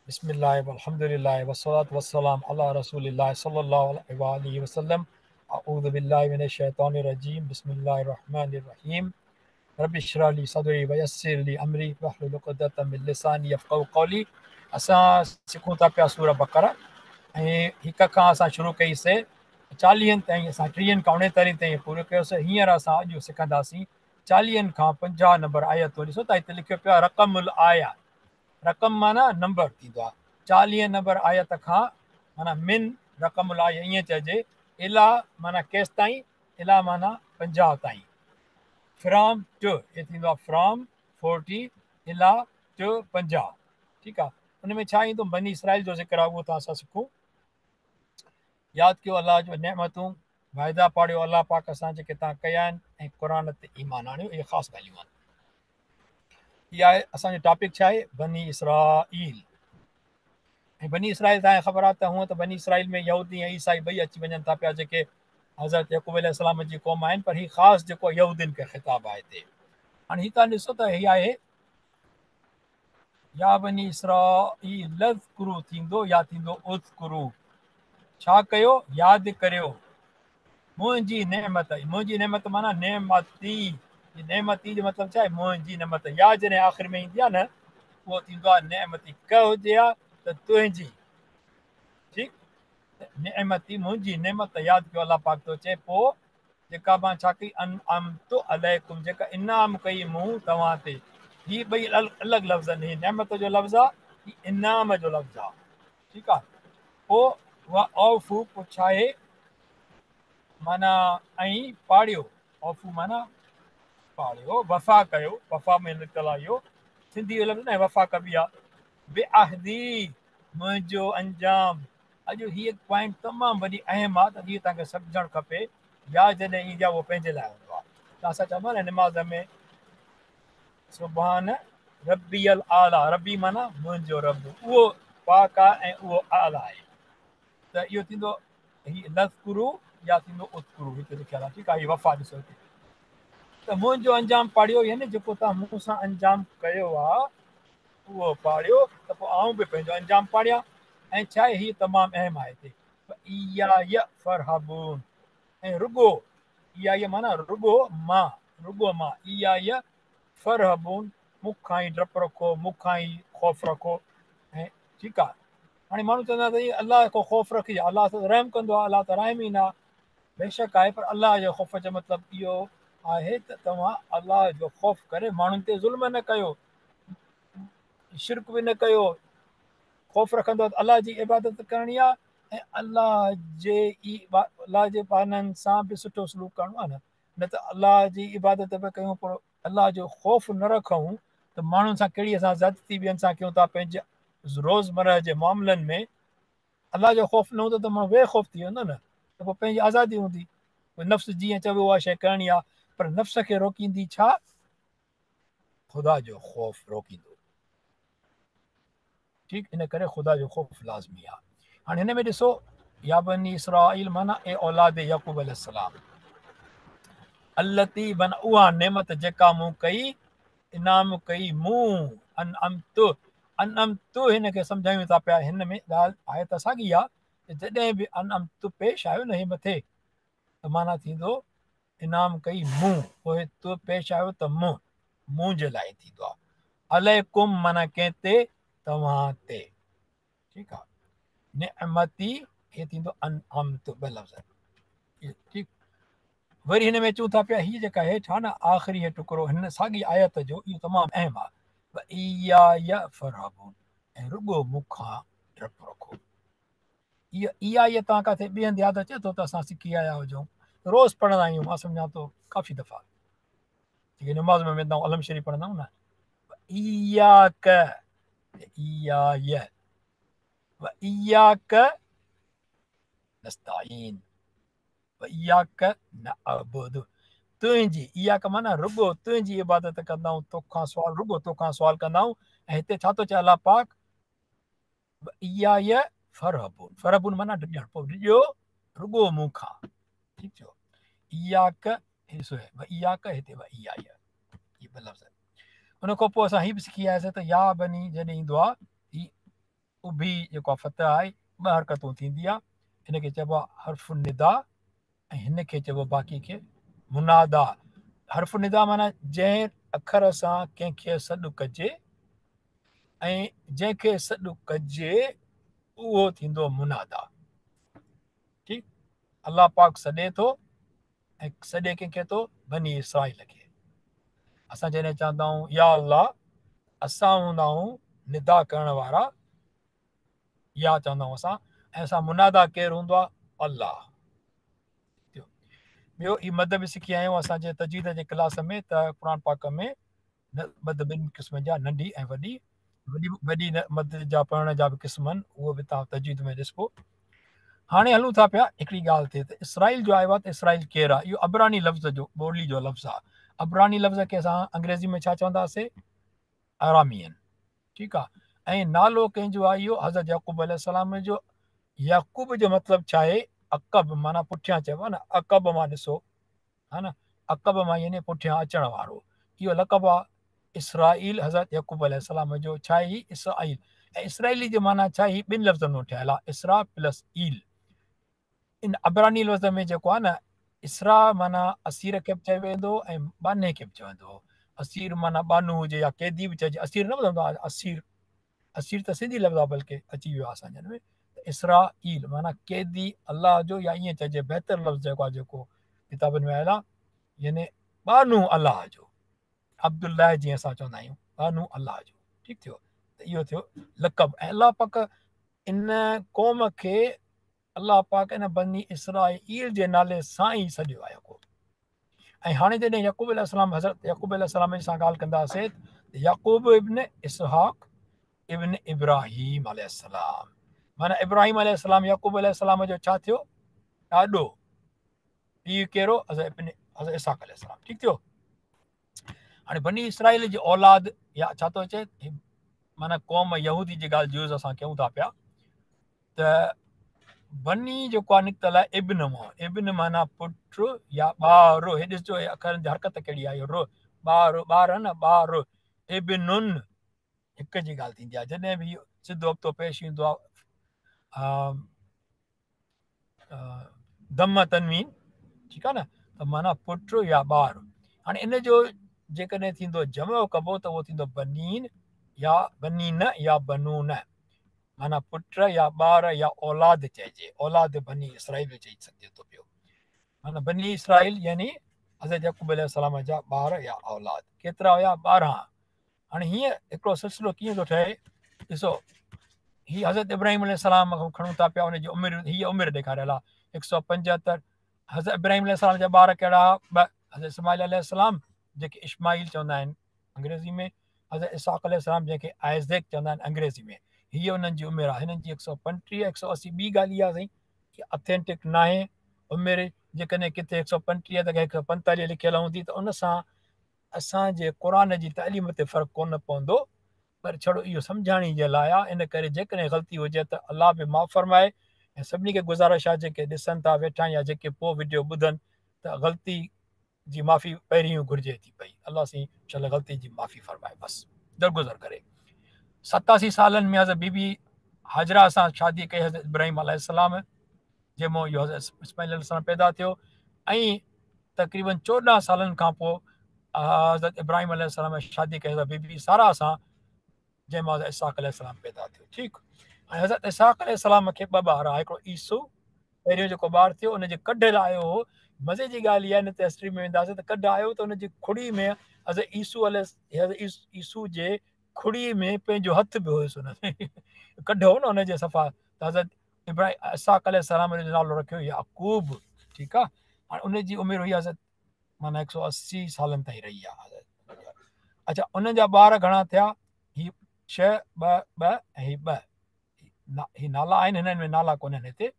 बिस्मिल्लाह वल्हम्दुलिल्लाह वस्सलातु वस्सलाम अला रसूलिल्लाह सल्लल्लाहु अलैहि वसल्लम। अऊज़ु बिल्लाहि मिनश शैतानिर रजीम। बिस्मिल्लाहिर रहमानिर रहीम। रब्बि इश्रह ली सदरी व यस्सिर ली अमरी वहलुल उक़दतम मिन लिसानी यफ़क़हू क़ौली। असां सिखूं था पिया सूरह बक़रा ऐं हिक खां असां शुरू कईसीं 40 ताईं, असां 30 खां 39 ताईं पूरो कयोसीं। हींअर असां अॼु सिखंदासीं 40 खां 50 नंबर आयत। ॾिसो त हिते लिखियो पियो आहे रक़मुल आया। रक़म माना नंबर थींदो आहे। 40 नंबर आयत खां माना मिन रक़मुल आया ईअं चइजे। इला माना केसि ताईं, इला माना 50 ताईं। फ्रॉम टू ये थींदो आहे फ्रॉम 40 इला टू 50। ठीकु आहे। उन में छा ईंदो, बनी इसराइल जो ज़िक्र आहे, उहो तव्हां सां सिखूं। यादि कयो अलाह जो नेमतूं, वाइदा पाढ़ियो अलाह पाक सां जेके तव्हां कया आहिनि, ऐं क़ुर ते ईमान आणियो। इहे ख़ासि ॻाल्हियूं आहिनि। इहा आहे असांजो टॉपिक छा आहे, बनी इसराइल। ऐं बनी इसराइल तव्हांखे ख़बर आहे त हूअं त बनी इसराइल में यहूदी ऐं ईसाई ॿई अची वञनि था पिया, जेके हज़रत यकूब अलैहिस्सलाम जी क़ौम आहिनि, पर हीअ ख़ासि जेको यहूदियुनि खे ख़िताबु आहे हिते। हाणे हीअ तव्हां ॾिसो त हीअ आहे या बनी इसराइल लज़कुरू थींदो या थींदो उज़कुरू। छा कयो, यादि करियो मुंहिंजी नेमत। मुंहिंजी नेमत माना नेमती। नेमती जो मतिलबु छा आहे, मुंहिंजी नेमत। या जॾहिं आख़िर में ईंदी आहे न, उहो थींदो आहे नेमती। क हुजे हा त तुंहिंजी। ठीकु, नेमती मुंहिंजी नेमत यादि कयो। अलाह पाक थो चए पोइ जेका मां छा कई, अनअमतु अलैकुम, जेका इनाम कई मूं तव्हां ते। हीअ ॿई अलॻि लफ़्ज़ आहिनि। हीअ नेमत जो लफ़्ज़ आहे, हीअ इनाम जो लफ़्ज़ आहे। ठीकु आहे। पोइ उहा औफ़ू, पोइ छा आहे माना ऐं पाढ़ियो। औफ़ू माना पाढ़ियो, वफ़ा कयो। वफ़ा में निकल आहे इहो सिंधी जो लफ़्ज़ न, वफ़ा कबी आहे। बेअहदी मुंहिंजो अंजाम। अॼु हीअ पॉइंट तमामु वॾी अहम आहे, त हीअ तव्हांखे सम्झणु खपे। या जॾहिं ईंदी आहे उहो पंहिंजे लाइ हूंदो आहे। त असां चवंदा आहियूं न निमाज़ में, सुभान रब्बियल आला। रबी माना मुंहिंजो रब, उहो पाक आहे ऐं उहो आला आहे। त इहो थींदो हीअ लज़कुरू या थींदो उज़कुरू, हिते लिखियलु आहे। ठीकु आहे। हीअ वफ़ा ॾिसो हिते, त मुंहिंजो अंजाम पाढ़ियो, यानी जेको तव्हां मूं सां अंजाम कयो आहे उहो पाढ़ियो, त पोइ आऊं बि पंहिंजो अंजाम पाढ़ियां। ऐं छा आहे, हीअ तमामु अहम आहे हिते, इया फरहबून। ऐं रुगो, इहा माना रुगो मां, रुगो मां। इया फरहबून, मूंखां ई डपु रखो, मूंखां ई ख़ौफ़ रखो। ऐं ठीकु आहे। हाणे माण्हू चवंदा अथई अलाह खां ख़ौफ़ रखी, अलाह त रहम कंदो आहे, अलाह त रहमीन आहे। बेशक आहे, पर अलाह जो ख़ौफ़ जो मतिलबु इहो आहे त तव्हां अलाह जो ख़ौफ़ करे माण्हुनि ते ज़ुल्म न कयो, शिरक बि न कयो। ख़ौफ़ रखंदो त अलाह जी इबादत करणी आहे, ऐं अलाह जे बाननि सां बि सुठो सलूक करिणो आहे न त अलाह जी इबादत बि कयूं पर अलाह जो ख़ौफ़ न रखूं त माण्हुनि सां कहिड़ी असां ज़्यादती ॿियनि सां कयूं था। पंहिंजे रोज़मर्रा जे मामलनि में अलाह जो ख़ौफ़ न हूंदो त माण्हू बेख़ौफ़ थी वेंदो न, त पोइ पंहिंजी आज़ादी हूंदी। नफ़्स जीअं चवे उहा शइ करणी आहे, पर नफ़्स खे रोकींदी छा, ख़ुदा जो ख़ौफ़ रोकींदो। ठीकु, इन करे ख़ुदा जो ख़ौफ़ लाज़मी आहे। हाणे हिन में ॾिसो, या बनी इसराइल माना ए औलाद यकूब अलैहिस्सलाम। अल्लती बन, उहा नेमत जेका मूं कई, इनाम कई मूं। अनअमतु हिन खे सम्झायूं था पिया। हिन में ॻाल्हि आहे त साॻी आहे, जॾहिं बि अनअमतु पेश आयो न, हे मथे, त माना थींदो इनाम कई मूं, पोइ तू पेश आयो त मूं जे लाइ थींदो आहे। अलैकुम माना कंहिं ते, तव्हां ते। ठीकु आहे। नेमती हे थींदो अनअमतु, ॿ लफ़्ज़। ठीकु। वरी हिन में चऊं था पिया, हीअ जेका हेठि आहे न आख़िरी हे टुकड़ो हिन साॻी आयत जो, इहो तमामु अहम आहे। इया फरहबून, ऐं रुगो मूंखां डपु रखो। इहा तव्हां किथे ॿिए हंधि यादि अचे थो त असां सिखी आया हुजूं, रोज़ पढ़ंदा आहियूं। मां सम्झां थो काफ़ी दफ़ा जेके नमाज़ में वेंदा आहियूं, अलम शरीफ़ पढ़ंदा आहियूं न, इयाक नस्ताईन इयाक नअबुदु। तुंहिंजी, इयाक माना रुगो तुंहिंजी इबादत कंदा आहियूं, तोखां सवाल, रुगो तोखां सवाल कंदा आहियूं। ऐं हिते छा थो चए अलाह पाक, इया फरहबून। फरहबून माना ॾियणु, पोइ ॾियो रुगो मूंखां। ठीकु थियो। इयाक इयाक हिते इया ॿ लफ़्ज़। उन खां पोइ असां हीअ बि सिखी आयासीं त या बनी जॾहिं ईंदो आहे, उभी जेको आहे फतह आहे 2 हरकतूं थींदी आहे, हिनखे चइबो आहे हर्फ़ निदा ऐं हिनखे चइबो बाक़ी खे मुनादा। हर्फ़ निदा माना जंहिं अखर सां कंहिंखे सॾु कजे ऐं जंहिंखे सॾु कजे उहो थींदो मुनादा। ठीकु, अलाह पाक सॾे थो ऐं सॾे कंहिंखे थो, बनी इसराइल खे। असां जॾहिं चवंदा आहियूं या अलाह, असां हूंदा आहियूं निदा करण वारा, या चवंदा आहियूं असां, ऐं असां मुनादा केरु हूंदो आहे? अलाह। ॿियो ही मद बि सिखी आहियूं असांजे तजवीद जे क्लास में, त क़ुर पाक में मद 2 क़िस्मनि जा, नंढी ऐं वॾी। वॾी मद जा पढ़ण जा बि क़िस्म आहिनि, उहो बि तव्हां तजवीद में ॾिसबो। हाणे हलूं था पिया हिकिड़ी ॻाल्हि ते, त इसराइल जो आयो आहे, त इसराइल केरु आहे? इहो अबरानी लफ़्ज़ जो, ॿोली जो लफ़्ज़ आहे। अबरानी लफ़्ज़ खे असां अंग्रेज़ी में छा चवंदासीं? अरामियन। ठीकु आहे। ऐं नालो कंहिंजो आहे इहो? हज़रत याक़ूब अलैहिस्सलाम जो। याक़ूब जो मतिलबु छा आहे? अक़ब, माना पुठियां चइबो आहे न, अक़ब मां ॾिसो, हा न, अक़ब मां यानी पुठियां अचण वारो, इहो लक़ब आहे। इसराइल हज़रत याक़ूब अलैहिस्सलाम जो छा आहे? ही इसराइल। ऐं इसराइली जो माना छा आहे? 2 लफ़्ज़नि मां ठहियलु आहे, इसरा प्लस ईल। इन अबरानी लफ़्ज़ में जेको आहे न, इसरा माना असीर खे बि चयो वेंदो ऐं बाने खे बि चवंदो। असीर माना बानू हुजे या कैदी बि चइजे, असीर न ॿुधंदो आहे? असीर, असीर त सिंधी लफ़्ज़ आहे, बल्कि अची वियो आहे असांजे में। इसराइल माना कैदी अलाह जो, या ईअं चइजे बहितर लफ़्ज़ जेको आहे, जेको किताबनि में आयल आहे, यानी बानू अलाह जो, अब्दुल्लाह जीअं असां चवंदा आहियूं, बानू अलाह जो। ठीकु थियो, त इहो थियो लक़ब। ऐं अलाह पाक इन क़ौम खे, अलाह पाक इन बनी इसराइल जे नाले सां ई सॾियो आहे को। ऐं हाणे जॾहिं याक़ूब अलैहिस्सलाम, हज़रत याक़ूब अलैहिस्सलाम जी सां ॻाल्हि कंदासीं, त याक़ूब इब्न इसहाक इब्न इब्राहिम अलैहिस्सलाम, माना इब्राहिम अलैहिस्सलाम याक़ूब अलैहिस्सलाम जो छा थियो? ॾाॾो। हीउ कहिड़ो? हज़रत इसहाक अलैहिस्सलाम। ठीकु थियो। हाणे बनी इसराइल जी औलाद, या छा थो चए, माना क़ौम यहूदी जी ॻाल्हि यूज़ असां कयूं था पिया, त बनी जेको आहे निकितल आहे इब्न मां। इब्न माना पुट या ॿार। हे ॾिसजो अखरनि जी हरकत कहिड़ी आहे, रो, ॿार, ॿार न, ॿार। इब्नुन हिक जी ॻाल्हि थींदी आहे। जॾहिं बि सिधो हफ़्तो पेश ईंदो आहे दम तनवीन, ठीकु आहे न, त माना पुट या ॿार। हाणे इन जो जेकॾहिं थींदो जमो कबो, त उहो थींदो बनीन या बनीन या बनून, माना पुट या ॿार या औलाद चइजे। औलाद बनी इसराइल चई सघिजे थो पियो। माना बनी इसराइल यानी हज़रत याक़ूब अलैहिस्सलाम जा ॿार या औलाद। केतिरा हुया? 12। हाणे हीअं हिकिड़ो सिलसिलो कीअं थो ठहे, ॾिसो, हीअ हज़रत इब्राहिम अलैहिस्सलाम खां खणूं था पिया, हुनजी उमिरि, हीअ उमिरि ॾेखारियल आहे 175। हज़रत इब्राहिम अलैहिस्सलाम जा ॿार कहिड़ा? 2। हज़रत इस्माइल अलैहिस्सलाम, जेके इस्माइल चवंदा आहिनि अंग्रेज़ी में, हज़रत इसहाक अलैहिस्सलाम, जंहिंखे आइज़ैक चवंदा आहिनि अंग्रेज़ी में। हीअ हुननि जी उमिरि आहे। हिननि जी 135, 180। ॿी ॻाल्हि इहा साईं कि ऑथेंटिक न आहे उमिरि। जेकॾहिं किथे 135 त 145 लिखियल हूंदी, त उन सां असांजे क़ुर जी तालीम ते फ़र्क़ु कोन पवंदो, पर छड़ो इहो सम्झाइण जे लाइ आहे। इन करे जेकॾहिं ग़लती हुजे त अलाह बि माफ़ फरमाए। ऐं सभिनी खे गुज़ारिश आहे, जेके ॾिसनि था वेठा या जेके पोइ वीडियो ॿुधनि, त ग़लती जी माफ़ी पहिरियों घुरिजे थी पई। अलाह साईं चल ग़लती जी माफ़ी फरमाए, बसि दरगुज़र करे। 87 सालनि में हज़रत बीबी हाजरा सां शादी कई हज़रत इब्राहिम अलैहिस्सलाम, जंहिंमां इहो हज़रत इस्माइल अलैहिस्सलाम पैदा थियो। ऐं तक़रीबन 14 सालनि खां पोइ हज़रत इब्राहिम अलैहिस्सलाम शादी कई हज़रत बीबी सारा सां, जंहिंमां हज़रत इसहाक अलैहिस्सलाम पैदा थियो। ठीकु। ऐं हज़रत इसहाक अलैहिस्सलाम खे 2 ॿार, हिकिड़ो ईसू, पहिरियों जेको ॿारु थियो उनजे कढ आयो हो। मज़े जी ॻाल्हि इहा आहे, न त हिस्ट्री में वेंदासीं त कढ आयो त हुनजी खुड़ी में हज़रत ईसू जे खुड़ी में पंहिंजो हथ बि हुयुसि हुन कढ हो न हुनजे सफ़ा। त हज़रत इब्राहिम इसहाक अलैहिस्सलाम जो नालो रखियो याक़ूब। ठीकु आहे। हाणे उनजी उमिरि हुई हज़रत माना 180 सालनि ताईं रही आहे। अच्छा, उन्हनि जा ॿार घणा थिया? ही 6, 2, 2 ऐं ही 2। ही नाला आहिनि, हिननि में नाला कोन्हनि हिते।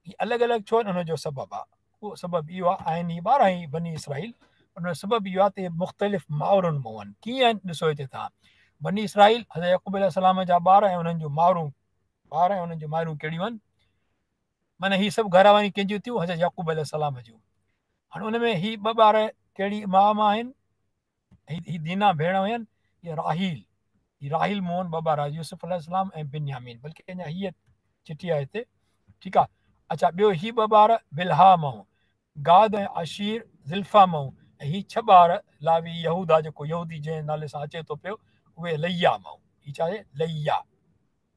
ही अलॻि अलॻि छो आहिनि, हुनजो सबबु आहे। उहो सबबु इहो आहे, आहिनि ही 12 ई बनी इसराइल। उनजो सबबु इहो आहे त मुख़्तलिफ़ माउरुनि मां आहिनि। कीअं आहिनि ॾिसो हिते तव्हां, बनी इसराइल हज़रत याक़ूब अलैहिस्सलाम जा ॿार ऐं उन्हनि जूं माउरूं, ॿार ऐं उन्हनि जूं माइरूं कहिड़ियूं आहिनि? माना ही सभु घर वारियूं कंहिंजियूं थियूं? हज़रत याक़ूब अलैहिस्सलाम जूं। हाणे उन में ही 2 ॿार कहिड़ी माउ मां आहिनि? ही दीना भेण हुयनि, या राहील, राहिल मोहन बाबा यूसुफ अलैहिस्सलाम ऐं बिन्यामीन, बल्कि अञा हीअ चिठी आहे हिते, ठीकु आहे। अच्छा, ॿियो ही 2 ॿार बिल्हा मां, गाद ऐं अशीर ज़िल्फा मां, ऐं ही 6 ॿार लावी यहूदा, जेको यहूदी जंहिं नाले सां अचे थो पियो, उहे लैया मां। ही छा आहे? लैया।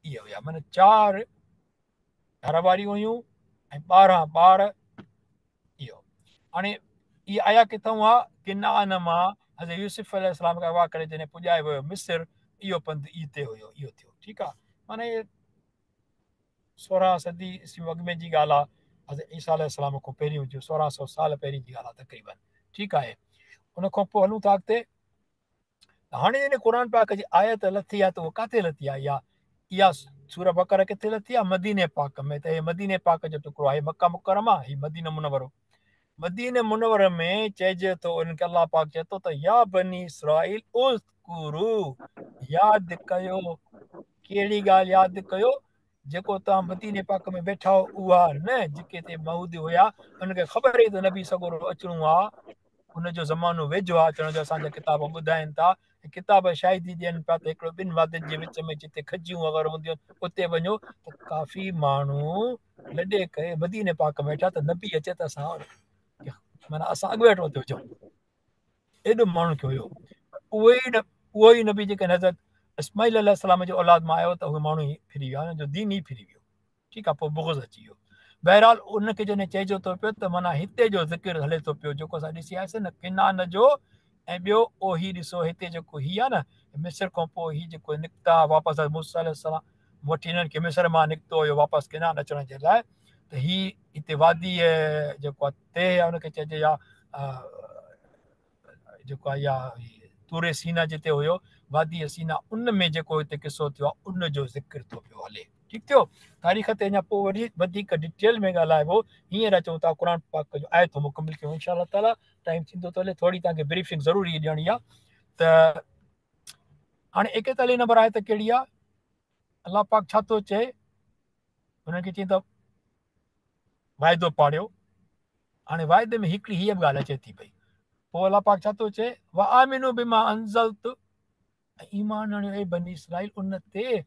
इहे हुया, माना 4 घर वारियूं हुयूं ऐं 12 ॿार। इहो हाणे इहे आया किथां हुआ? किनान मां, हज़रत यूसुफ अलैहिस्सलाम खे अगवा करे जॾहिं पुॼाए वियो मिस्र, इहो पंधु हिते हुयो, इहो थियो। ठीकु आहे, माना इहे 16 सदी ईस्वी अॻु में जी ॻाल्हि आहे। हज़रत ईसा अलैहिस्सलाम खां पहिरियों जो 1600 साल पहिरीं जी ॻाल्हि आहे तक़रीबन। ठीकु आहे, उन खां पोइ हलूं था अॻिते। हाणे जॾहिं क़ुर पाक जी आयत लथी आहे त उहा किथे लथी आहे? इहा सूरह बक़रा किथे लथी आहे? मदीने पाक में। त हे मदीने पाक जो टुकड़ो आहे, मक्का मुकरमा, ही मदीना मुनव्वरो। मदीने मुनव्वर में चइजे थो, उनखे अलाह पाक चए थो त या बनी इसराइल उज़कुरू, यादि कयो। कहिड़ी ॻाल्हि यादि कयो? जेको तव्हां मदीने पाक में वेठा हो, उहा न जेके हिते महूदी हुया, उनखे ख़बर ई त नबी सॻोरो अचिणो आहे, उनजो ज़मानो वेझो आहे अचण जो, असांजा किताब ॿुधाइनि था। किताब शाहिदी ॾियनि पिया त हिकिड़ो 2 वादियुनि जे विच में जिते खजियूं वग़ैरह हूंदियूं आहिनि, उते वञो त काफ़ी माण्हू लॾे करे मदीने पाक में वेठा, त नबी अचे त असां माना असां अॻु वेठो थी हुजूं। एॾो माण्हू खे हुयो। उहो ई नबी जेके हज़रत इस्माइल अलैहिस्सलाम जो औलाद मां आयो, त उहे माण्हू ई फिरी विया, हुनजो दीन ई फिरी वियो। ठीकु आहे, पोइ बुग़्ज़ अची वियो। बहरहाल उनखे जॾहिं चइजो थो पियो त माना हिते जो ज़िक्र हले थो पियो, जेको असां ॾिसी आयासीं न, किनान जो। ऐं ॿियो ओही ॾिसो, हिते जेको हीअ आहे न, मिस्र खां पोइ हीअ जेको निकिता वापसि मूसा अलैहिस्सलाम वठी, हिननि खे मिस्र मां निकितो हुयो वापसि किनान अचण जे लाइ, त हीअ हिते वादी जेको आहे ते आहे, हुनखे चइजे या जेको आहे या तूरे सीना जिते हुयो, वादी सीना, उन में जेको हिते किसो थियो आहे, उनजो ज़िक्र थो पियो हले। ठीकु थियो। तारीख़ ते अञा पोइ वरी वधीक डिटेल में ॻाल्हाइबो। हींअर अचूं था क़ुर पाक जो आयत मुकमिल कयूं इंशा अल्लाह ताला। टाइम थींदो थो हले, थोरी तव्हांखे ब्रीफिंग ज़रूरी ॾियणी आहे। त हाणे 41 नंबर आयत कहिड़ी आहे? अलाह पाक छा थो चए? हुनखे चई त वाइदो पाड़ियो। हाणे वाइदे में हिकिड़ी हीअ बि ॻाल्हि अचे थी पई। पोइ अलाह पाक छा थो चए? व आमिनू बिमा अंज़ल्तु, ईमान आणियो ए बनी इसराइल उन ते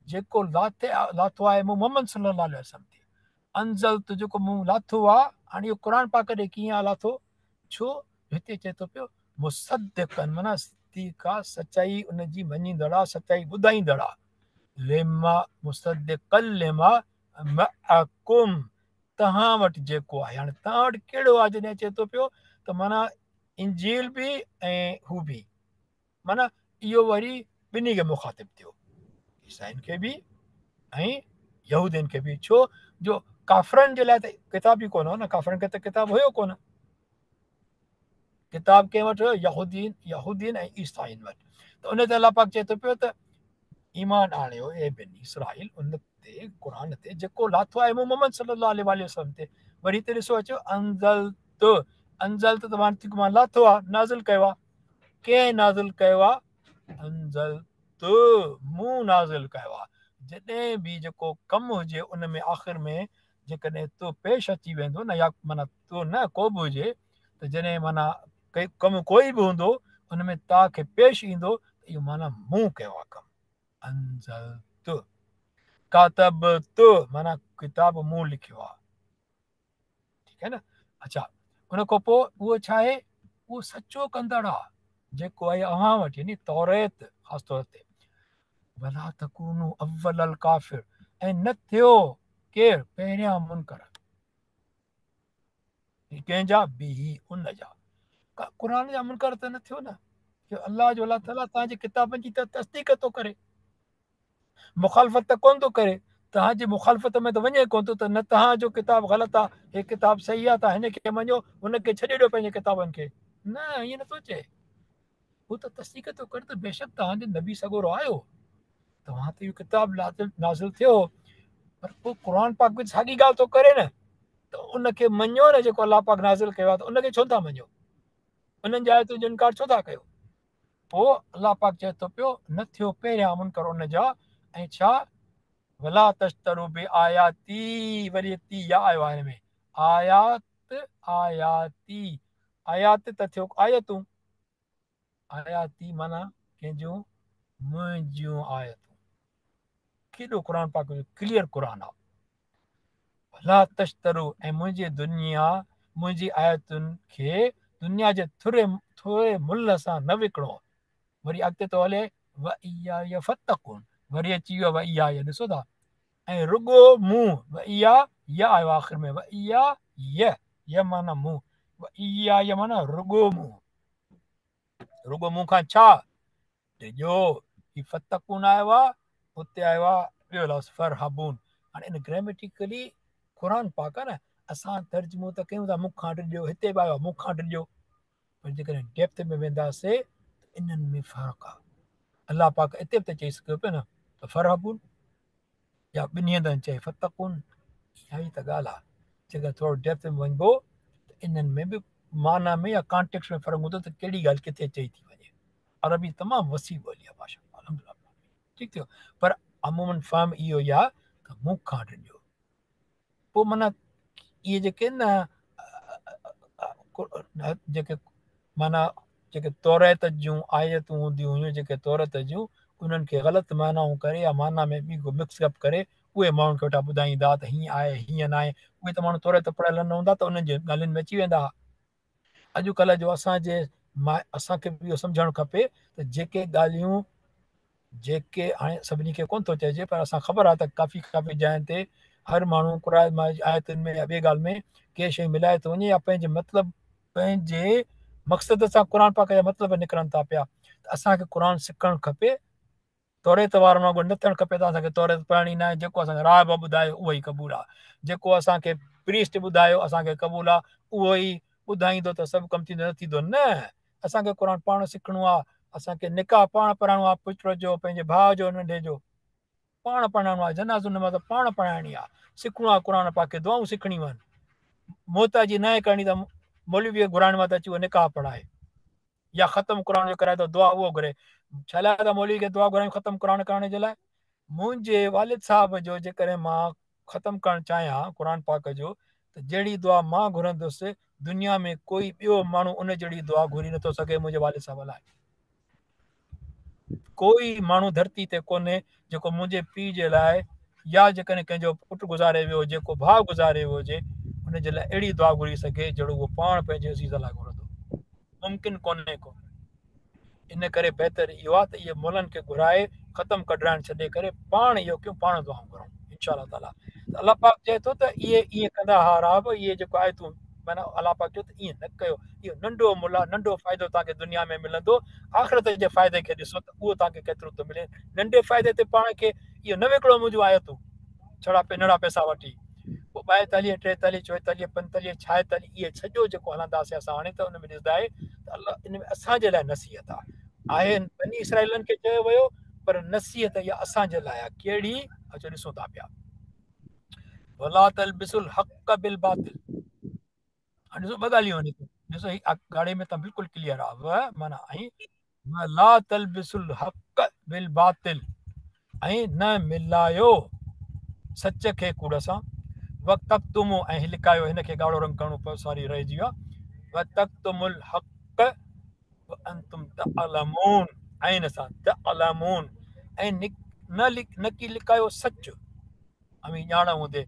जेको लाथो आहे मूं मोहम्मद सल्लल्लाहु अलैहि वसल्लम ते। अंज़ल्तु जेको मूं लाथो आहे। हाणे इहो क़ुर पाक ॾे कीअं आहे लाथो? छो हिते चए थो पियो मुसद्दिक़न, माना सदीक़ आहे, सचाई उनजी मञींदड़ आहे, सचाई ॿुधाईंदड़ आहे। लिमा मुसद्दिक़ल लिमा मअकुम, तव्हां वटि जेको आहे। हाणे तव्हां वटि कहिड़ो आहे? जॾहिं अचे थो पियो त माना इंजील बि ऐं हू बि, माना इहो वरी ॿिन्ही खे मुखातिब थियो, ईसाइनि खे बि ऐं यहूदियुनि खे बि। छो जो काफ़रनि जे लाइ त किताब ई कोन हो न, काफ़रनि खे त किताब हुयो कोन। किताब कंहिं वटि हुयो? यहूदीन ऐं ईसाइनि वटि। त उन ते अलाह पाक चए थो पियो त ईमान आणियो ए बिनी इसराइल उन ते, क़ुर ते जेको लाथो आहे मूं मोहम्मद सल्लल्लाहु अलैहि वसल्लम ते। वरी हिते ॾिसो अचो, अंज़ल त मां लाथो आहे, नाज़िल कयो आहे। कंहिं नाज़िल कयो आहे? अंज़ल मूं नाज़िल कयो आहे। जॾहिं बि जेको कमु हुजे उन में आख़िर में जेकॾहिं तो पेश अची वेंदो न, या माना तो न को बि हुजे, त जॾहिं माना कमु कोई बि हूंदो उन में तव्हांखे पेश ईंदो, त इहो माना मूं कयो आहे कमु। अंज़ल कातब माना किताब मूं लिखियो आहे। ठीकु आहे न। अच्छा, उन खां पोइ उहो छा आहे? उहो सचो कंदड़ आहे जेको आहे अव्हां वटि, यानी तौरेत ख़ासि तौर ते। वला तकूनू अव्वल काफ़िर, ऐं न थियो केरु पहिरियां मुनकर कंहिंजा बि उन जा। क़ुर जा मुनकर त न थियो न, कि अलाह जो अलाह ताला तव्हांजे किताबनि जी त तस्दीक थो करे, मुखालफ़त त कोन थो करे। तव्हांजी मुखालफ़त में त वञे कोन थो, त न तव्हांजो किताब ग़लति आहे, हे किताब सही आहे, तव्हां हिनखे मञो, हुनखे छॾे ॾियो पंहिंजे किताबनि खे। न, ईअं नथो चए। हू त तस्दीक थो करे त बेशक तव्हांजे नबी सॻोरो आयो, तव्हां ते इहो किताब नाज़िल थियो, पर पोइ क़ुर पाक बि साॻी ॻाल्हि थो करे न, त उनखे मञो न जेको अलाह पाक नाज़िल कयो आहे, त उनखे छो था मञो? उन्हनि जे आयतुनि जो इनकार छो था कयो? पोइ अलाह पाक चए थो पियो न थियो पहिरियां मुनकर उन जा। ऐं छा? वला तश्तरू बि आयाती, वरी ती या आयो आहे हिन में, आयाती, आयात त थियो आयतूं, आयाती माना कंहिंजूं मुंहिंजियूं आयतूं। केॾो क़ुर पाक जो क्लियर क़ुर आहे। भला तश्तरू ऐं मुंहिंजी आयतुनि खे दुनिया जे थोरे मुल्ह सां न विकिणो। वरी अॻिते थो हले व इहा फतकुन, वरी अची वियो व इहा ॾिसो था। ऐं रुगो मुंहुं व इहा आयो आख़िर में व इहा माना मुंहुं, व इहा माना रुगो मुंहुं खां छा ॾिजो। ही फतकुन आयो आहे, हुते आयो आहे ॿियो लफ़्ज़ फरहबून। हाणे इन ग्रामेटिकली क़ुर पाक आहे न, असां तर्जुमो त कयूं था मुख खां ॾिजो, हिते बि आयो आहे मुख खां ॾिजो, पर जेकॾहिं डेप्थ में वेंदासीं त इन्हनि में फ़र्क़ु आहे। अलाह पाक हिते बि त चई सघियो पियो न त फरहबून, या ॿिन्ही हंधि चए फतकुन। इहा ई त ॻाल्हि आहे। जेकर थोरो डेप्थ में वञिबो त इन्हनि में बि माना में या कॉन्टेक्स्ट में फ़र्क़ु हूंदो त कहिड़ी ॻाल्हि किथे चई थी वञे। अरबी तमामु वसी ॿोली आहे भाषा, ठीकु थियो। पर अमूमन फहम इहो ई आहे त मुख खां ॾिजो। पोइ माना इहे जेके न जेके माना जेके तौरेत जूं आयतूं हूंदियूं हुयूं, जेके तौरेत जूं, उन्हनि खे ग़लति मानाऊं करे या माना में ॿी को मिक्सअप करे उहे माण्हुनि खे वेठा ॿुधाईंदा त हीअं आहे हीअं न आहे। उहे त माण्हू तौरेत पढ़ियल न हूंदा त उन्हनि जे ॻाल्हियुनि में अची वेंदा। अॼुकल्ह जो असांखे बि इहो सम्झणु खपे त जेके ॻाल्हियूं जेके हाणे सभिनी खे कोन थो चइजे, पर असां ख़बर आहे त काफ़ी जाइनि ते हर माण्हू क़ुर आयतुनि में या ॿिए ॻाल्हि में के शइ मिलाए थो वञे या पंहिंजे मक़सद सां क़ुर पाक जा मतिलब निकिरनि था पिया। त असांखे क़ुर सिखणु खपे, तौरेत वारनि वांगुरु न थियणु खपे त असांखे तौरेत पढ़णी न आहे। जेको असांखे राब ॿुधायो उहो ई क़बूलु आहे, जेको असांखे प्रीस्ट ॿुधायो असांखे क़बूलु आहे, उहो ई ॿुधाईंदो त सभु कमु थींदो, न थींदो न। असांखे क़ुर पाण सिखणो आहे। असांखे निकाह पाण पढ़ाइणो आहे, पुट जो पंहिंजे भाउ जो नंढे जो पाण पढ़ाइणो आहे, जनाज़ो नमाज़ पाण पढ़ाइणी आहे, सिखणो आहे क़ुर पाक खे, दुआऊं सिखणियूं आहिनि। मोहताजी न आहे करणी त मौलवीअ घुराइण मां त अची उहो निकाह पढ़ाए या ख़तमु क़ुर जो कराए त दुआ उहो घुरे। छा लाइ त मौलवी खे दुआ घुरायूं ख़तमु क़ुर करण जे लाइ? मुंहिंजे वालिद साहब जो जेकॾहिं मां ख़तमु करणु चाहियां क़ुर पाक जो, त जहिड़ी दुआ मां घुरंदुसि दुनिया में कोई ॿियो माण्हू उन जहिड़ी दुआ घुरी नथो सघे मुंहिंजे वालिद साहब लाइ। कोई माण्हू धरती ते कोन्हे जेको मुंहिंजे पीउ जे लाइ या जेकॾहिं कंहिंजो पुटु गुज़ारे वियो हुजे, को भाउ गुज़ारे वियो हुजे, हुनजे लाइ अहिड़ी दुआ घुरी सघे जहिड़ो उहो पाण पंहिंजे अज़ीज़ लाइ घुरंदो। मुमकिन कोन्हे को। इन करे बहितर इहो आहे त इहे मुलनि खे घुराए ख़तमु कढाइण छॾे करे पाण इहो कयूं, पाण दुआऊं घुरूं इंशा ताला। त अलाह पाक चए थो त इहे ईअं कंदा हा राब, इहे जेको आयतूं माना अलाह पाक चयो त ईअं न कयो। इहो नंढो मुल्ह आहे, नंढो फ़ाइदो तव्हांखे दुनिया में मिलंदो, आख़िरत जे फ़ाइदे खे ॾिसो त उहो तव्हांखे केतिरो थो मिले। नंढे फ़ाइदे ते पाण खे इहो न विकिणो मुंहिंजूं आयतूं छड़ा नंढा पैसा वठी। पोइ 42, 43, 44, 45, 46 इहे सॼो जेको हलंदासीं असां हाणे त उन में ॾिसंदा आहे त अलाह इन में असांजे लाइ नसीहत आहे। बनी इसराइलनि खे चयो वियो, पर नसीहत इहा असांजे लाइ आहे। कहिड़ी? अचो ॾिसूं था पिया। वला तलबिसुल हक़ बिल बातिल। हाणे ॾिसो ॿ ॻाल्हियूं आहिनि। ॾिसो ही ॻाढ़े में त बिल्कुलु क्लियर आहे, व माना ऐं वला तलबिसुल हक़ बिल बातिल, ऐं न मिलायो सच खे कूड़ सां। वक़्त तक्तुमु ऐं लिकायो, हिनखे ॻाढ़ो रंग करणो पियो, सॉरी रहिजी वियो आहे। व तक्तुमुल हक़ व अंतुम तअलमून, ऐं सां तअलमून, ऐं न की लिकायो सच अमी ॼाण हूंदे।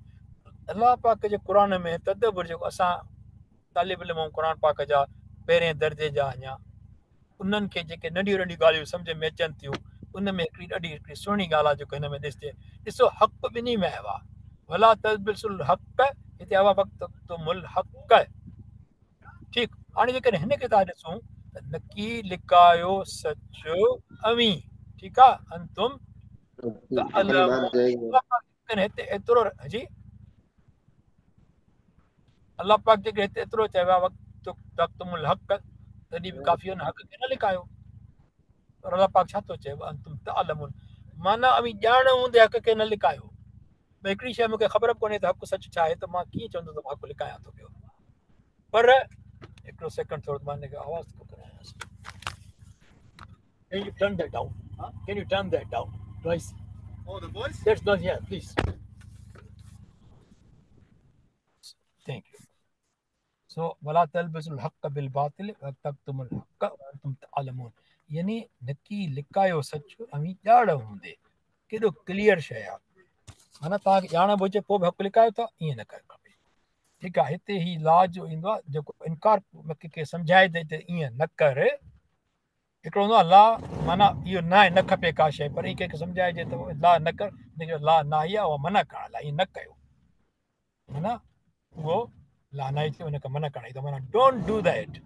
अलाह पाक जे क़ुर में तदबुर जेको असां तालिब इल्म ऐं क़ुर पाक जा पहिरें दर्जे जा अञा उन्हनि खे जेके नंढियूं नंढियूं ॻाल्हियूं सम्झ में अचनि थियूं, उन में हिकिड़ी सुहिणी ॻाल्हि आहे जेको हिन में ॾिसजे। ॾिसो हक़ ॿिन्ही में आयो आहे। वला तलबिसुल हक़, हिते आयो आहे वक़्तुमुल हक़। ठीकु। हाणे जेकॾहिं हिनखे था ॾिसूं त न की लिकायो सच अमी, ठीकु आहे, अंतुम तअलमून। हिते एतिरो जी अलाह पाक जेके हिते एतिरो चयो आहे वक़्तुमुल हक़, तॾहिं बि काफ़ी आहे न, हक़ खे न लिकायो। पर अलाह पाक छा थो चए? अंतुम तअलमून, माना अमी ॼाण हूंदे हक़ खे न लिकायो। भई हिकिड़ी शइ मूंखे ख़बर कोन्हे त हक़ सच छा आहे, त मां कीअं चवंदुसि त हक़ लिकायां थो पियो? पर हिकिड़ो सेकंड थोरो मां हिनखे आवाज़ थो करायांसि। Can you turn that down? Huh? Can you turn that down? Twice. Oh, the voice? That's not here, please. Thank you. So, वला तलबिसुल हक़ बिल बातिल व तक्तुमुल हक़ व अंतुम तअलमून। यानी नकी लिकायो सच अमी ॼाण हूंदे केॾो क्लियर शइ आहे माना तव्हांखे ॼाण हुजे पोइ बि हक़ु लिकायो था ईअं न करणु खपे ठीकु आहे हिते ही ला जो ईंदो आहे जेको इनकार कंहिंखे सम्झाए त ईअं न कर हिकिड़ो हूंदो आहे ला माना इहो न आहे न खपे का शइ पर ईअं कंहिंखे सम्झाइजे त ला न कर ला न आहे उहा मना करण लाइ ईअं न कयो माना उहो ला न थियो हुनखे मना करण त माना डोंट डू दैट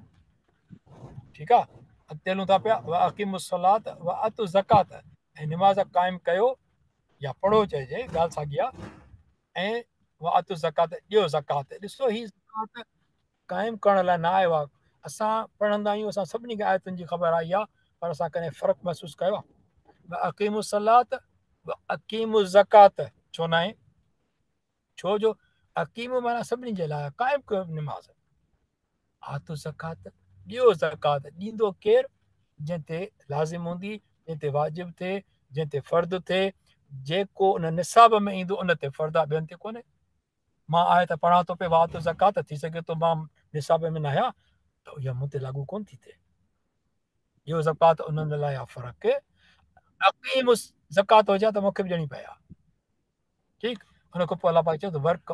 ठीकु आहे अॻिते हलूं था पिया अकीम सलात व अत ज़कात ऐं निमाज़ क़ाइमु कयो या पढ़ो चइजे ॻाल्हि साॻी आहे ऐं अत ज़कात ॾियो ज़कात ॾिसो ही ज़कात क़ाइमु करण लाइ न आयो आहे असां पढ़ंदा आहियूं असां सभिनी खे आयतुनि जी ख़बर आई आहे पर असां कॾहिं फ़र्क़ु महसूसु कयो आहे अकीम सलात अकीम ज़कात छो न आहे छो जो अकीम माना सभिनी जे लाइ क़ाइमु कयो निमाज़ आत ज़कात ॾियो ज़कात ॾींदो केरु जंहिं ते लाज़िम हूंदी जंहिं ते वाजिबु थिए जंहिं ते फ़र्ज़ु थिए जेको उन निसाब में ईंदो उन ते फ़र्ज़ु आहे ॿियनि ते कोन्हे मां आहे त पढ़ां थो पियो वात ज़कात थी सघे थो मां निसाब में न आहियां त इहा मूं ते लागू कोन थी थिए इहो ज़कात उन्हनि लाइ आहे फ़र्क़ु अकीम ज़कात हुजे त मूंखे बि ॾियणी पए ठीकु हुन खां पोइ अलाह पाक चयो त वर्क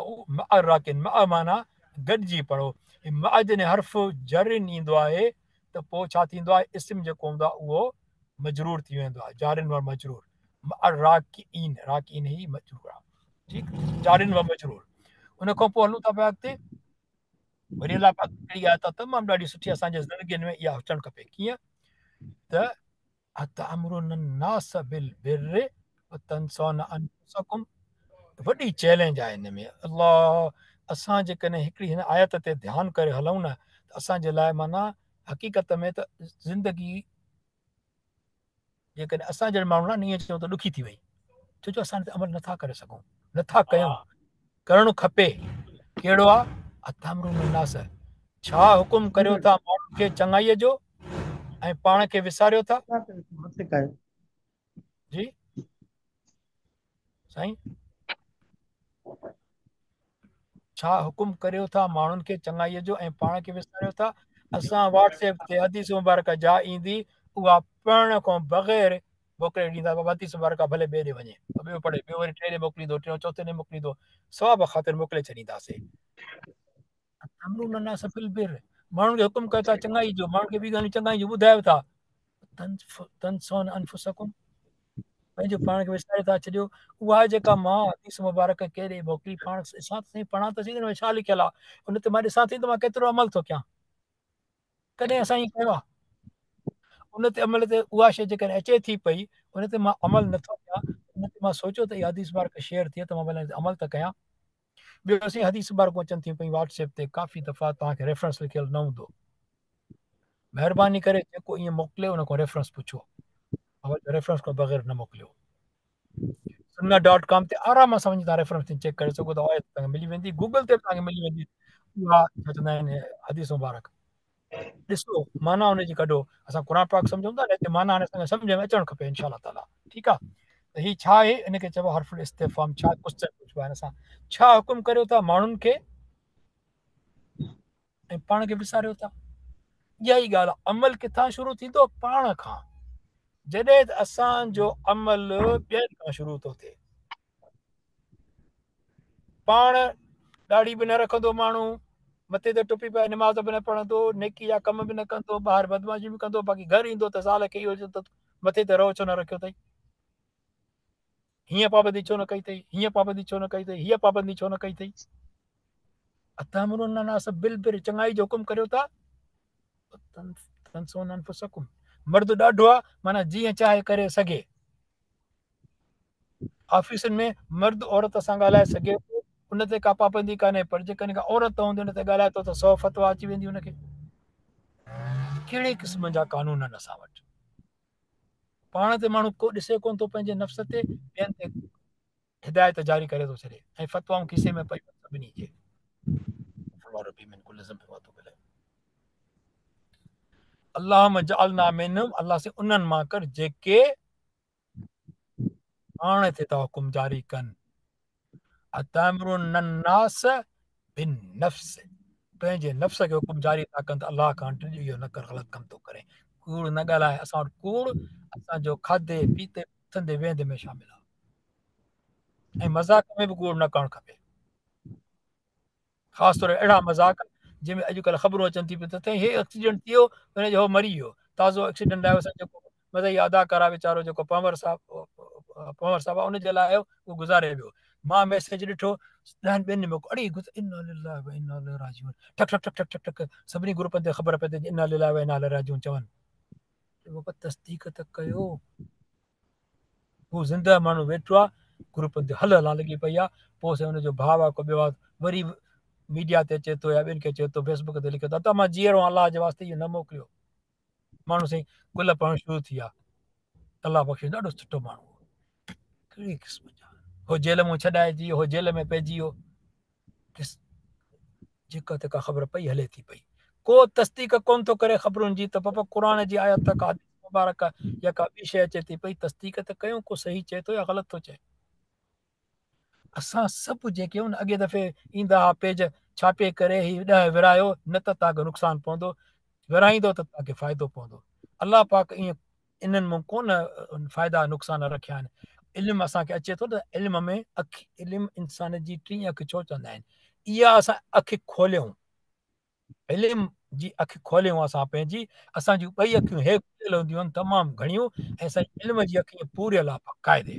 राकिन माना गॾिजी पढ़ो मां जॾहिं हर्फ़ जरिन ईंदो आहे त पोइ छा थींदो आहे इस्म जेको हूंदो आहे उहो मजरूर थी वेंदो आहे जारिन व मजरूर राकिन ई मजरूर आहे ठीकु जारिन व मजरूर उन खां पोइ हलूं था पिया अॻिते वरी अलाह पाक कहिड़ी आहे तमामु ॾाढी सुठी असांजे ज़िंदगीअ में इहा हुजणु खपे कीअं त वॾी चैलेंज आहे हिन में अलाह असां जेकॾहिं हिकिड़ी हिन आयत ते ध्यानु करे हलूं न त असांजे लाइ माना हक़ीक़त में त ज़िंदगी जेकॾहिं असां जहिड़े माण्हू न ईअं चऊं त ॾुखी थी वई छो जो असां अमल नथा करे सघूं नथा कयूं करणु खपे कहिड़ो आहे छा हुकुम करियो था माण्हुनि खे चङाईअ जो ऐं पाण खे विसारियो था जी साईं छा हुकुम करियो था माण्हुनि खे चङाईअ जो ऐं पाण खे विसारियो था असां व्हाट्सएप ते हदीस मुबारक जा ईंदी उहा पढ़ण खां बग़ैर मोकिले ॾींदा हदीस मुबारक भले ॿिए ॾे वञे ॿियो पढ़े ॿियो वरी टे ॾे मोकिलींदो टियों चौथे ॾे मोकिलींदो सवाब ख़ातिर मोकिले छॾींदासीं माण्हुनि खे हुकुम कयो था चङाई जो माण्हुनि खे ॿी ॻाल्हियूं चङाई जो ॿुधायो था पंहिंजो पाण खे विसारे था छॾियो उहा जेका मां हदीस मुबारक कहिड़े मोकिली पाण ॾिसां त पढ़ां त सही छा लिखियलु आहे उन ते मां ॾिसां थी त मां केतिरो अमल थो कयां कॾहिं असां ईअं कयो आहे उन ते अमल ते उहा शइ जेकॾहिं अचे थी पई उन ते मां अमल नथो कयां उन ते मां सोचियो त इहा हदीस मुबारक शेयर थिए त मां भले अमल त कयां ॿियो असीं हदीस मुबारक अचनि थियूं पई व्हाट्सएप ते काफ़ी दफ़ा तव्हांखे रेफरेंस लिखियलु न हूंदो महिरबानी करे जेको ईअं मोकिले उन खां रेफरेंस पुछो रेफरेंस खां बग़ैर न मोकिलियो sunnah.com ते आराम सां वञी तव्हां रेफरेंस चेक करे सघो था तव्हांखे मिली वेंदी गूगल ते तव्हांखे मिली वेंदी उहा छा चवंदा आहिनि हदीस मुबारक ॾिसो माना हुनजी कढो असां क़ुर पाक सम्झूं था न हिते माना हाणे असांखे सम्झ में अचणु खपे इनशा ताला ठीकु आहे त हीअ छा आहे हिनखे चइबो आहे हर्फुल इस्तिफ़ाम छा क्वेश्चन पुछिबो आहे हिन सां छा हुकुम करियो था माण्हुनि खे ऐं पाण खे विसारियो था इहा ई ॻाल्हि आहे अमल किथां शुरू थींदो पाण खां जॾहिं असांजो अमल ॿियनि खां शुरू थो थिए पाण ॾाढ़ी बि न रखंदो माण्हू मथे ते टुपी पाए निमाज़ बि न पढ़ंदो नेकी जा कम बि न कंदो ॿाहिरि बदमाशी बि कंदो बाक़ी घर ईंदो त ज़ाल खे इहो त मथे ते रओ छो न रखियो अथई हीअं पाबंदी छो न कई अथई हीअं पाबंदी छो न कई अथई हीअ पाबंदी छो न कई अथई बिल बिल चङाई जो हुकुम करियो था मर्द ॾाढो आहे माना जीअं चाहे करे सघे ऑफिसनि में मर्द औरत सां ॻाल्हाए सघे उन ते का पाबंदी कान्हे पर जेकॾहिं का औरत हूंदी उन ते ॻाल्हाए थो त 100 फतवा अची वेंदी हुनखे कहिड़े क़िस्म जा कानून आहिनि असां वटि पाण ते माण्हू को ॾिसे कोन थो पंहिंजे नफ़्स ते ॿियनि ते हिदायत जारी करे थो छॾे ऐं फतवाऊं खीसे में पई सभिनी खे अल्लाह से उन्हनि मां कर जेके पाण ते था हुकुम जारी कनि पंहिंजे नफ़्स खे हुकुम जारी था कनि त अलाह खां इहो न कर ग़लति कमु थो करे कूड़ न ॻाल्हाए। असां वटि कूड़ असांजो खाधे पीते उथंदे वेहंदे में शामिल आहे ऐं मज़ाक में बि कूड़ न करणु खपे। ख़ासि तौर अहिड़ा मज़ाक जंहिंमें अॼुकल्ह ख़बरूं अचनि थियूं त हे एक्सीडेंट थी वियो हुनजो हो मरी वियो, ताज़ो एक्सीडेंट आयो। असां जेको मतिलबु इहो अदाकार आहे वीचारो जेको पंवर साहब आहे उनजे लाइ आयो उहो गुज़ारे वियो। मां मैसेज ॾिठो 10 ॿियनि में अड़े इन्ना लिल्लाहि व इन्ना इलैहि राजिऊन ठक ठक ठक ठक ठक सभिनी ग्रुपनि ते ख़बर पए थी इन्ना लिल्लाहि व इन्ना इलैहि राजिऊन चवनि। तस्दीक त कयो। हू ज़िंदा माण्हू वेठो आहे ग्रुपनि ते हल हलां लॻी पई आहे। पोइ हुनजो भाउ आहे को ॿियो आहे वरी मीडिया ते अचे थो या ॿियनि खे चए थो फेसबुक ते लिखे थो त मां जीअरो अलाह जे वास्ते इहो न मोकिलियो। माण्हू साईं गुल पवणु शुरू थी विया। अलाह बख़्शे ॾाढो सुठो माण्हू कहिड़ी क़िस्म जा हो जेल में छॾाइजी वियो, हो जेल में पइजी वियो। जेका तेका ख़बर पई हले थी पई, को तस्दीक कोन थो करे ख़बरुनि जी त पापा क़ुर जी आयत का मुबारक या का ॿी शइ अचे थी पई तस्दीक त कयूं को सही चए थो या ग़लति थो चए। असां सभु जेके आहियूं न अॻे दफ़े ईंदा हुआ पेज छापे करे ही 10 विरायो न त तव्हांखे नुक़सानु पवंदो, विराईंदो त तव्हांखे फ़ाइदो पवंदो। अलाह पाक ईअं इन्हनि मां कोन फ़ाइदा नुक़सान रखिया आहिनि। इल्मु असांखे अचे थो त इल्म में इल्मु इंसान जी 3 अखि छो चवंदा आहिनि, इहा असां अखि खोलियूं, इल्म जी अखि खोलियूं असां पंहिंजी। असांजूं 2 अखियूं हे खुलियल हूंदियूं आहिनि तमामु घणियूं ऐं असांजी इल्म जी अखि पूरियल आहे बाक़ाइदे।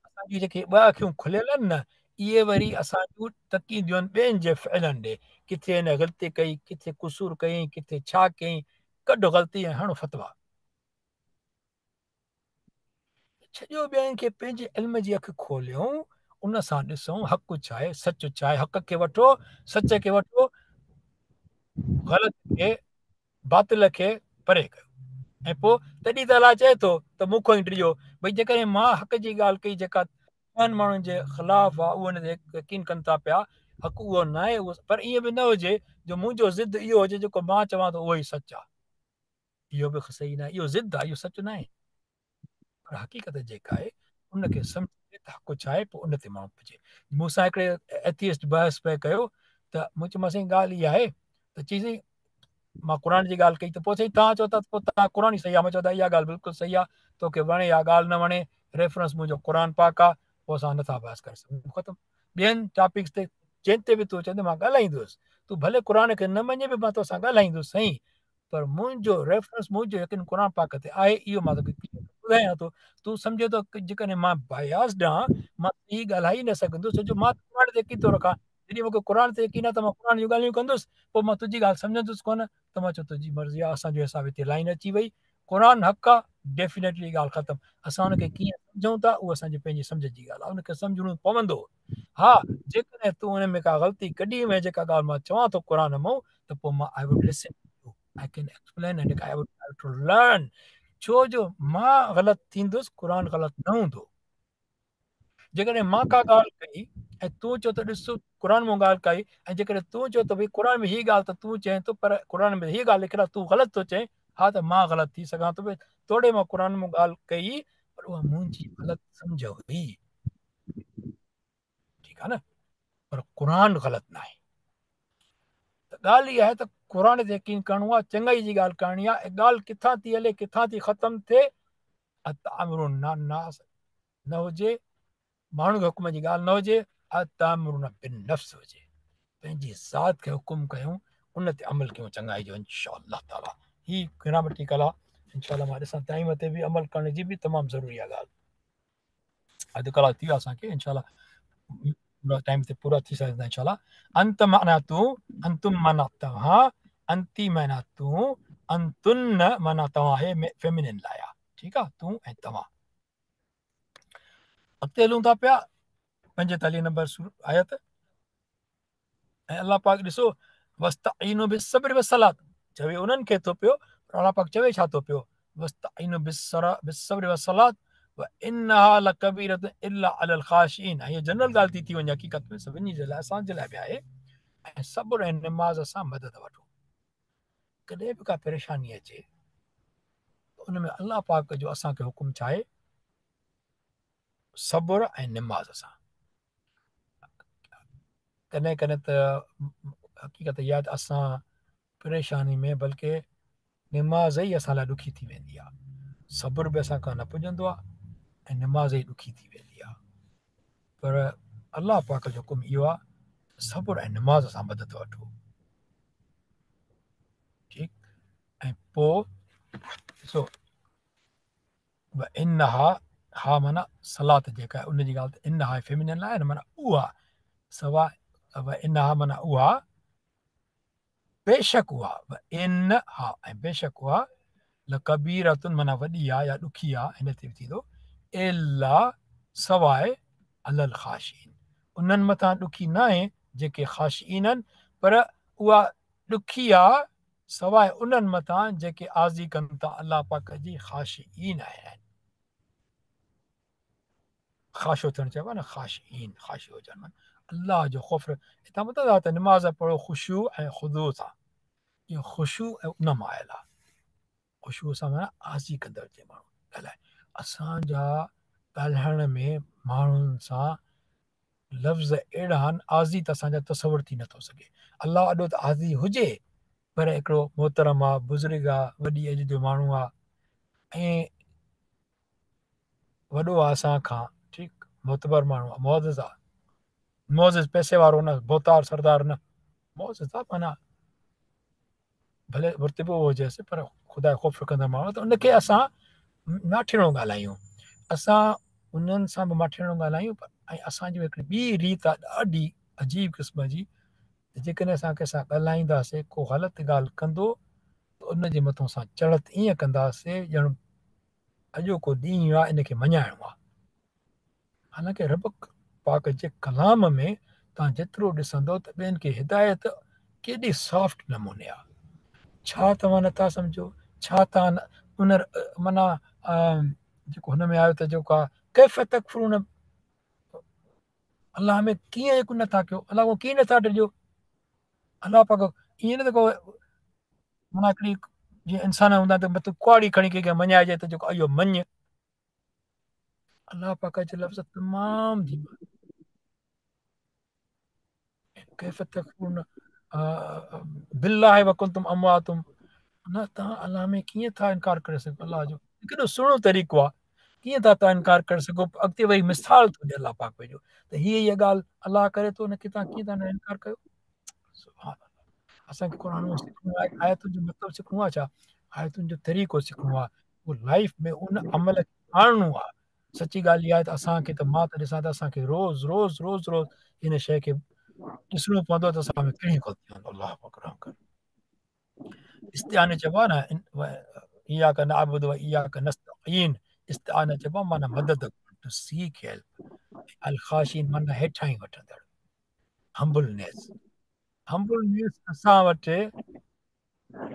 असांजी जेके 2 अखियूं खुलियल आहिनि न इहे वरी असांजूं तकीदियूं आहिनि ॿियनि जे फ़इलनि ॾे, किथे हिन ग़लती कई, किथे कुसूर कयईं, किथे छा कयईं, कढ ग़लती ऐं हण फ़तवा। छॼो ॿियनि खे पंहिंजे इल्म जी अखि खोलियूं, उन सां ॾिसूं हक़ छा आहे, सच छा आहे। हक़ खे वठो, सच खे वठो, ग़लति खे बातिल खे परे कयो। ऐं पोइ तॾहिं त अलाह चए थो त मूंखो ई डिॼो भई जेकॾहिं मां हक़ जी ॻाल्हि कई जेका ॿियनि माण्हुनि जे ख़िलाफ़ु आहे उहो हुन ते यकीन कनि था पिया हक़ उहो न आहे उहो, पर ईअं बि न हुजे जो मुंहिंजो ज़िद इहो हुजे जेको मां चवां थो उहो ई सच आहे। इहो बि सही न आहे, इहो ज़िद आहे, इहो सच न आहे। पर हक़ीक़त जेका आहे उनखे सम्झे त हक़ छा आहे पोइ उन ते माण्हू पुॼे। मूंसां हिकिड़े एथियस्ट बहस पिए कयो त मूं चयोमांसि ॻाल्हि इहा आहे त चईं मां क़ुर जी ॻाल्हि कई त पोइ चई तव्हां चओ था पोइ तव्हां क़ुर ई सही आहे। मां चयो त इहा ॻाल्हि बिल्कुलु सही आहे, तोखे वणे या ॻाल्हि न वणे रेफरेंस मुंहिंजो क़ुर पाक आहे, पोइ असां नथा बहस करे सघूं, ख़तमु। ॿियनि टॉपिक्स ते जंहिं ते बि तूं चवंदे मां ॻाल्हाईंदुसि, तूं भले क़ुर खे न मञे बि मां तोसां ॻाल्हाईंदुसि सही, पर मुंहिंजो रेफरेंस मुंहिंजो यकीन क़ुर पाक ते आहे, इहो मां तोखे ॿुधायां थो। तूं सम्झे थो जेकॾहिं मां बायास्ड आहियां मां ई ॻाल्हाए न सघंदुसि छो जो मां क़ुर ते यकीन थो रखां। जॾहिं मूंखे क़ुर ते यकीन आहे त मां क़ुर जूं ॻाल्हियूं कंदुसि, पोइ मां तुंहिंजी ॻाल्हि सम्झंदुसि कोन त मां चयो तुंहिंजी मर्ज़ी आहे। असांजो हिसाब हिते लाइन अची वई, क़ुर हक़ आहे, डेफिनेटली ॻाल्हि ख़तमु। असां हुनखे कीअं सम्झूं था उहा असांजी पंहिंजी सम्झ जी ॻाल्हि आहे, हुनखे सम्झणो पवंदो। हा जेकॾहिं तूं हुन में का ग़लती कढी में जेका ॻाल्हि मां चवां थो क़ुर मां त पोइ मां I would listen, I can explain and I would have to learn, छो जो मां ग़लति थींदुसि क़ुर ग़लति न हूंदो। जेकॾहिं मां का ॻाल्हि कई ऐं तूं चओ त ॾिस क़ुर मां ॻाल्हि कई ऐं जेकॾहिं तूं चओ त भई क़ुर में हीअ ॻाल्हि त तूं चए थो पर क़ुर में हीअ ॻाल्हि लिखियलु आहे तूं ग़लति थो चए, हा त मां ग़लति थी सघां थो। भई तोड़े मां क़ुर मां ॻाल्हि कई पर उहा मुंहिंजी ग़लति सम्झ हुई, ठीकु आहे न, पर क़ुर ग़लति न आहे। त ॻाल्हि इहा आहे त क़ुर ते यकीन करिणो आहे, चङाई जी ॻाल्हि करणी आहे, ॻाल्हि किथां थी हले किथां थी ख़तमु थिए, नास न हुजे, माण्हू जे हुकुम जी ॻाल्हि न हुजे, बिनफ्स हुजे, पंहिंजी ज़ात खे हुकुम कयूं, उन ते अमल कयूं चङाई जो इंशा अल्लाह ताला। ही ग्रामेटिकल आहे, इंशा अल्लाह मां ॾिसां टाइम ते बि अमल करण जी बि तमामु ज़रूरी आहे ॻाल्हि। अधु कलाक थी वियो असांखे, इंशा अल्लाह टाइम ते पूरा थी सघंदा इंशा अल्लाह। अंत माना तूं, अंतुम माना तव्हां, अंती माना तूं, अंतुन माना तव्हां आहे फेमिनिन लाइ आहे, ठीकु आहे, तूं ऐं तव्हां। अॻिते हलूं था पिया 45 नंबर आयत, ऐं अलाह पाक ॾिसो वस्तईनु बिस्सब्र वस्सलात चवे उन्हनि खे थो पियो, पर अलाह पाक चवे छा थो पियो, वस्तईनु बिस्सब्र वस्सलात व इन्नहा लकबीरतुन इल्ला अलल ख़ाशिईन। ये जनरल ॻाल्हि थी वञे, हक़ीक़त में सभिनी जे लाइ, असांजे लाइ बि आहे। ऐं सब्र ऐं निमाज़ सां मदद वठो। कॾहिं बि का परेशानी अचे त उन में अलाह पाक जो असांखे हुकुम छा आहे, सब्र ऐं निमाज़ सां। कॾहिं कॾहिं त हक़ीक़त इहा त असां परेशानी में बल्कि निमाज़ ई असां लाइ ॾुखी थी वेंदी आहे, सब्र बि असां खां न पुॼंदो आहे ऐं निमाज़ ई ॾुखी थी वेंदी आहे। पर अलाह पाक जो हुकुम इहो आहे सब्र ऐं निमाज़ सां मदद वठो। ठीकु। ऐं पोइ ॾिसो इन हा माना सलात जेका आहे उनजी ॻाल्हि त इन हा फेमिनिन आहे न, माना उहा सवाइ इन हा माना उहा बेशक उहा इन हा ऐं बेशक उहा लकबीरतुन माना वॾी आहे या ॾुखी आहे, हिन ते बि थींदो इला सवाइ अलल ख़ाशीन, उन्हनि मथां ॾुखी न आहे जेके ख़ाशीन आहिनि, पर उहा ॾुखी आहे सवाइ उन्हनि मथां जेके आज़ी कनि था अलाह पाक जी ख़ाशीन आहिनि। ख़ाशो थियणु चइबो आहे न, ख़ाशीन ख़ाशी हुजनि माना अलाह जो ख़ौफ़। हितां ॿुधो आहे त निमाज़ पढ़ो ख़ुशू ऐं ख़ुदू सां, इहो ख़ुशू ऐं उन मां आयल आहे। ख़ुशबू सां माना आज़ी कंदड़ जे माण्हू ॻाल्हाए। असांजा ॻाल्हाइण में माण्हुनि सां लफ़्ज़ अहिड़ा आहिनि आज़ी त असांजा तसवुर थी नथो सघे। अलाह वॾो त आज़ी हुजे, पर हिकिड़ो मोहतरम आहे, बुज़ुर्ग आहे, वॾी एज जो माण्हू आहे ऐं वॾो आहे असांखां, ठीकु, मोतबर माण्हू आहे, मोज़िज़ आहे, मोज़िज़ पैसे वारो न, बोतार सरदार न, मोज़िज़ आहे माना भले रुतबो हुजेसि पर ख़ुदा जो ख़ौफ़ कंदड़ माण्हू, त उनखे असां माठिणो ॻाल्हायूं, असां उन्हनि सां बि माठिणो ॻाल्हायूं। ऐं असांजी हिकिड़ी ॿी रीत आहे ॾाढी अजीब क़िस्म जी, जेकॾहिं असां कंहिंसां ॻाल्हाईंदासीं को ग़लति ॻाल्हि कंदो त उनजे मथां असां चढ़त ईअं कंदासीं ॼण अॼोको ॾींहुं आहे इनखे मञाइणो आहे। हालांकि रब पाक जे कलाम में तव्हां जेतिरो ॾिसंदो त ॿियनि खे हिदायत केॾी सॉफ्ट नमूने आहे। छा तव्हां नथा सम्झो, छा तव्हां उन माना जेको हुन में आयो त जेको आहे कैफ़ तकफ़ुरून अलाह में कीअं यकीन नथा कयो, अलाह को कीअं नथा ॾिजो। अलाह पाक ईअं न त को माना हिकिड़ी जीअं इंसान हूंदा त मत कुआड़ी खणी कंहिंखे मञाइजे त जेको इहो मञ। अलाह पाक जे लफ़्ज़ तमामु धीमा, कैफ़ तकफ़ुरून बिल्लाहि व कुंतुम अमवातुम, न तव्हां अलाह में कीअं था इनकार करे सघो। अलाह जो केॾो सुहिणो तरीक़ो आहे, कीअं था तव्हां इनकार करे सघो। अॻिते वरी मिसाल थो ॾिए अलाह पाक पंहिंजो त हीअ इहा ॻाल्हि अलाह करे थो, हुनखे तव्हां कीअं था न इनकार कयो। सुभाणे असांखे क़ुर में सिखणो आहे, आयतुनि जो मतिलबु सिखणो आहे, छा आयतुनि जो तरीक़ो सिखणो आहे, उहो लाइफ में उन अमल खे आणणो आहे। सची ॻाल्हि इहा आहे त असांखे त मां त ॾिसां त असांखे रोज़ रोज़ रोज़ रोज़ हिन शइ खे ॾिसणो पवंदो त असां में कहिड़ी ग़लतियूं आहिनि। अलाह पाक रहम करे। इस्तिआने चइबो आहे न, इया का नअबुद व इया का नस्तईन, इस्तिआने चइबो आहे माना मदद टू सीक हेल्प, अल ख़ाशीन माना हेठां ई वठंदड़, हम्बलनेस। हम्बलनेस असां वटि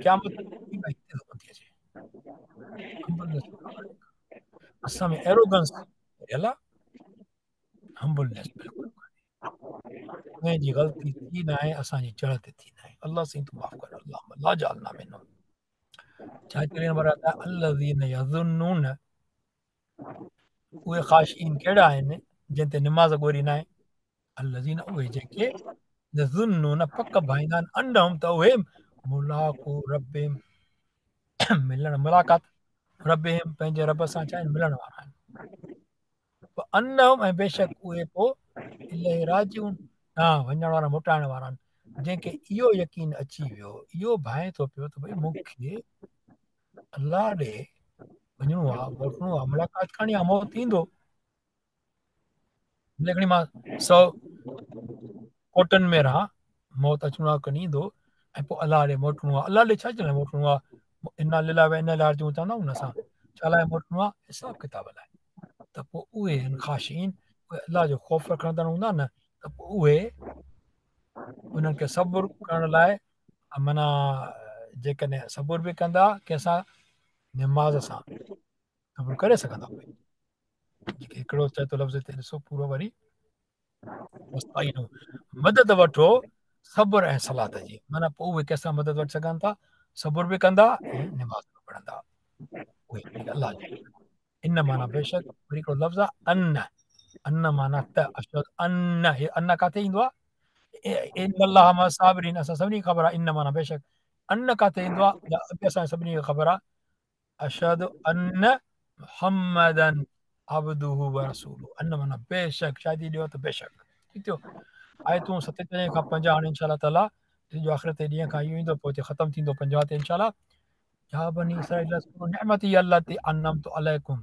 क़यामत हिते नथी अचे। हम्बलनेस असां में एरोगेंस भरियल आहे, हम्बलनेस बिल्कुलु कंहिंजी ग़लती थी न आहे, असांजी चढ़त थी न आहे। अलाह साईं तूं माफ़ कर, अलाह ला जालना मिनो। छा चई अल्लज़ीन यज़ुन्नून, उहे ख़ाशीन कहिड़ा आहिनि जिन ते निमाज़ ॻोरी न आहे। अल्लज़ीन उहे जेके यज़ुन्नून पक भाईंदा आहिनि अन्नहुम त उहे मुलाक़ू रब्बिहिम मिलण मुलाक़ात रब्बिहिम पंहिंजे रब सां छा आहिनि मिलण वारा आहिनि। अन्नहुम ऐं बेशक उहे पोइ इलैहि राजिऊन, हा वञण वारा मोटाइण वारा आहिनि। जंहिंखे इहो यकीन अची वियो, इहो भाए थो पियो त भई मूंखे अलाह ॾे वञिणो आहे, मोटणो आहे, मुलाक़ात करणी आहे, मौत ईंदो। लेकिन मां 100 कोटनि में रहां, मौत अचिणो आहे कॾहिं ईंदो, ऐं पोइ अलाह ॾे मोटणो आहे। अलाह ॾे छा जे लाइ मोटणो आहे? इना लिला व इन लाइ चवंदा आहियूं न असां, छा लाइ मोटणो आहे? हिसाब किताब लाइ। त पोइ उहे आहिनि ख़ाशीन, उहे अलाह जो ख़ौफ़ रखंदड़ हूंदा न, त पोइ उहे उन्हनि खे सब्र करण लाइ माना जेकॾहिं सब्र बि कंदा कंहिंसां निमाज़ सां सब्र करे सघंदा। जेके हिकिड़ो चए थो लफ़्ज़ हिते ॾिसो पूरो वरी मदद वठो सब्र ऐं सलात जी, माना पोइ उहे कंहिंसां मदद वठी सघनि था, सब्र बि कंदा ऐं निमाज़ बि पढ़ंदा। उहे अलाह जो इन माना बेशक वरी हिकिड़ो लफ़्ज़ आहे अन्न, अन्न माना त अशद अन्न, हे अन्न किथे ईंदो आहे? इन अलाह मा साबिरीन, असां सभिनी खे ख़बर आहे इन माना बेशक अन्न काथे ईंदो आहे अॻे असां सभिनी खे ख़बर आहे अशहदु अन्न मुहम्मदन अब्दुहु व रसूलुहु अन्न माना बेशक शादी ॾियो त बेशक ठीकु थियो आयतूं 47 खां 50 हाणे इंशाअल्लाह ताला जो आख़िरत ॾींहं खां इहो ईंदो पोइ ख़तमु थींदो 50 ते इंशाअल्लाह या बनी इसराईल निअमती अल्लाती अनमतु अलैकुम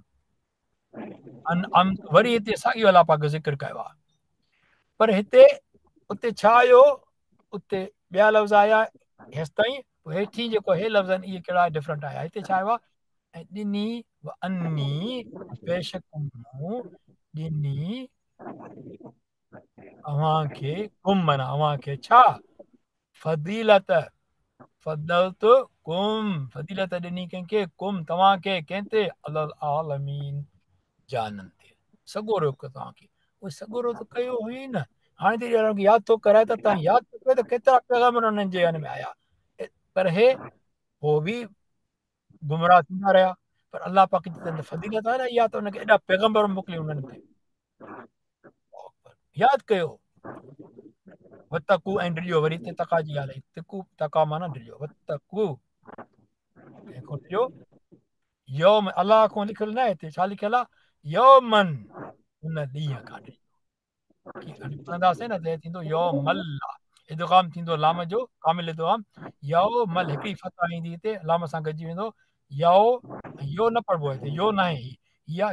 वरी हिते साॻियो अलाह पाक ज़िक्र कयो आहे पर हिते उते छा आयो उते ॿिया लफ़्ज़ आया हेसि ताईं पोइ हेठि जेको हे लफ़्ज़ आहिनि इहे कहिड़ा डिफरेंट आया हिते छा आयो आहे ऐं ॾिनी अन्नी बेशक ॾिनी अव्हांखे कुम माना अव्हांखे छा फदीलत फदलत कुम फदीलत ॾिनी कंहिंखे कुम तव्हांखे कंहिंते अलल आलमीन जाननि ते सॻोरो तव्हांखे उहे सॻोरो त कयो हुई न हाणे त ॼणा यादि थो कराए त तव्हां यादि थो कयो त केतिरा पैगाम उन्हनि जे हिन में आया पर हे हो बि गुमराह थींदा रहिया पर अलाह पाक जी फदीलत आहे न इहा त हुनखे एॾा पैगम्बर मोकिलियो उन्हनि ते यादि कयो वतकू ऐं डिॼो वरी हिते तका जी ॻाल्हि तिकू तका माना डिॼो वतकू कंहिंखो डिॼो यौम अलाह खां लिखियलु न हिते छा लिखियलु आहे यौमन हुन ॾींहं खां पढ़ंदासीं न त थींदो यौमल इदगाम थींदो लाम जो कामिल इदगाम यौमल हिकिड़ी फतह ईंदी हिते लाम सां गॾिजी वेंदो यो यो न पढ़बो हिते यो न आहे इहा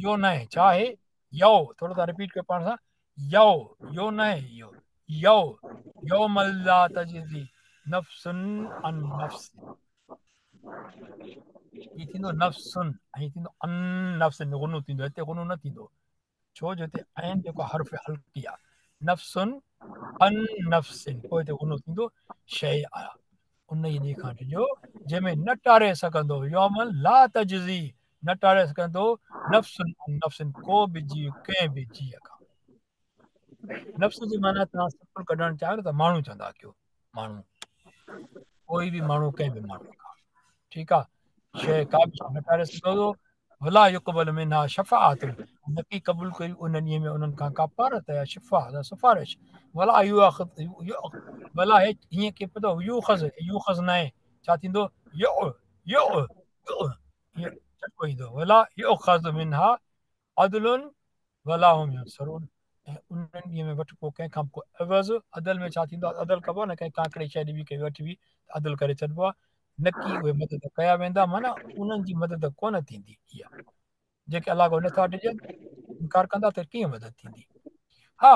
यो न आहे छा आहे यो थोरो था रिपीट कयो पाण सां यो न आहे इहो यो यौमल ला तजज़ी नफ्सुन अन नफ्स ही थींदो नफ्सुन ऐं थींदो अन नफ्स गुनू थींदो हिते गुनू न थींदो छो जो हिते आइन जेको हर्फ़ हल्की आहे नफ्सुन अन नफ्सिन पोइ हिते गुनू थींदो शइ आया उन ई ॾींहं खां डिॼो जंहिंमें न टारे सघंदो यौमल ला तजज़ी न टारे सघंदो नफ्सुन अन नफ्सिन को बि जीव कंहिं बि जीअ खां नफ्स जी माना तव्हां सिंपल कढणु चाहियो त माण्हू चवंदा कयो माण्हू कोई बि माण्हू कंहिं बि माण्हू खां ठीकु आहे शइ का बि न टारे सघंदो भला युकबल में ना शफ़ात नकी क़बूल कई उन ॾींहं में उन्हनि खां का पारत या शिफ़ा सिफ़ारिश भला भला हे हीअं की पतो यूख़ज़ न आहे छा थींदो झटको ईंदो भला यूख़ज़ मिनहा अदलुन भला हुम यंसरून ऐं उन्हनि ॾींहं में वठि पोइ कंहिंखां को अवज़ अदल में छा थींदो आहे अदल कबो न कंहिं काकड़ी शइ ॾिबी कई वठी बि अदल करे छॾिबो आहे न की उहे मदद कया वेंदा माना उन्हनि जी मदद कोन थींदी इहा जेके अलाह को नथा ॾिजनि इनकार कंदा त कीअं मदद थींदी हा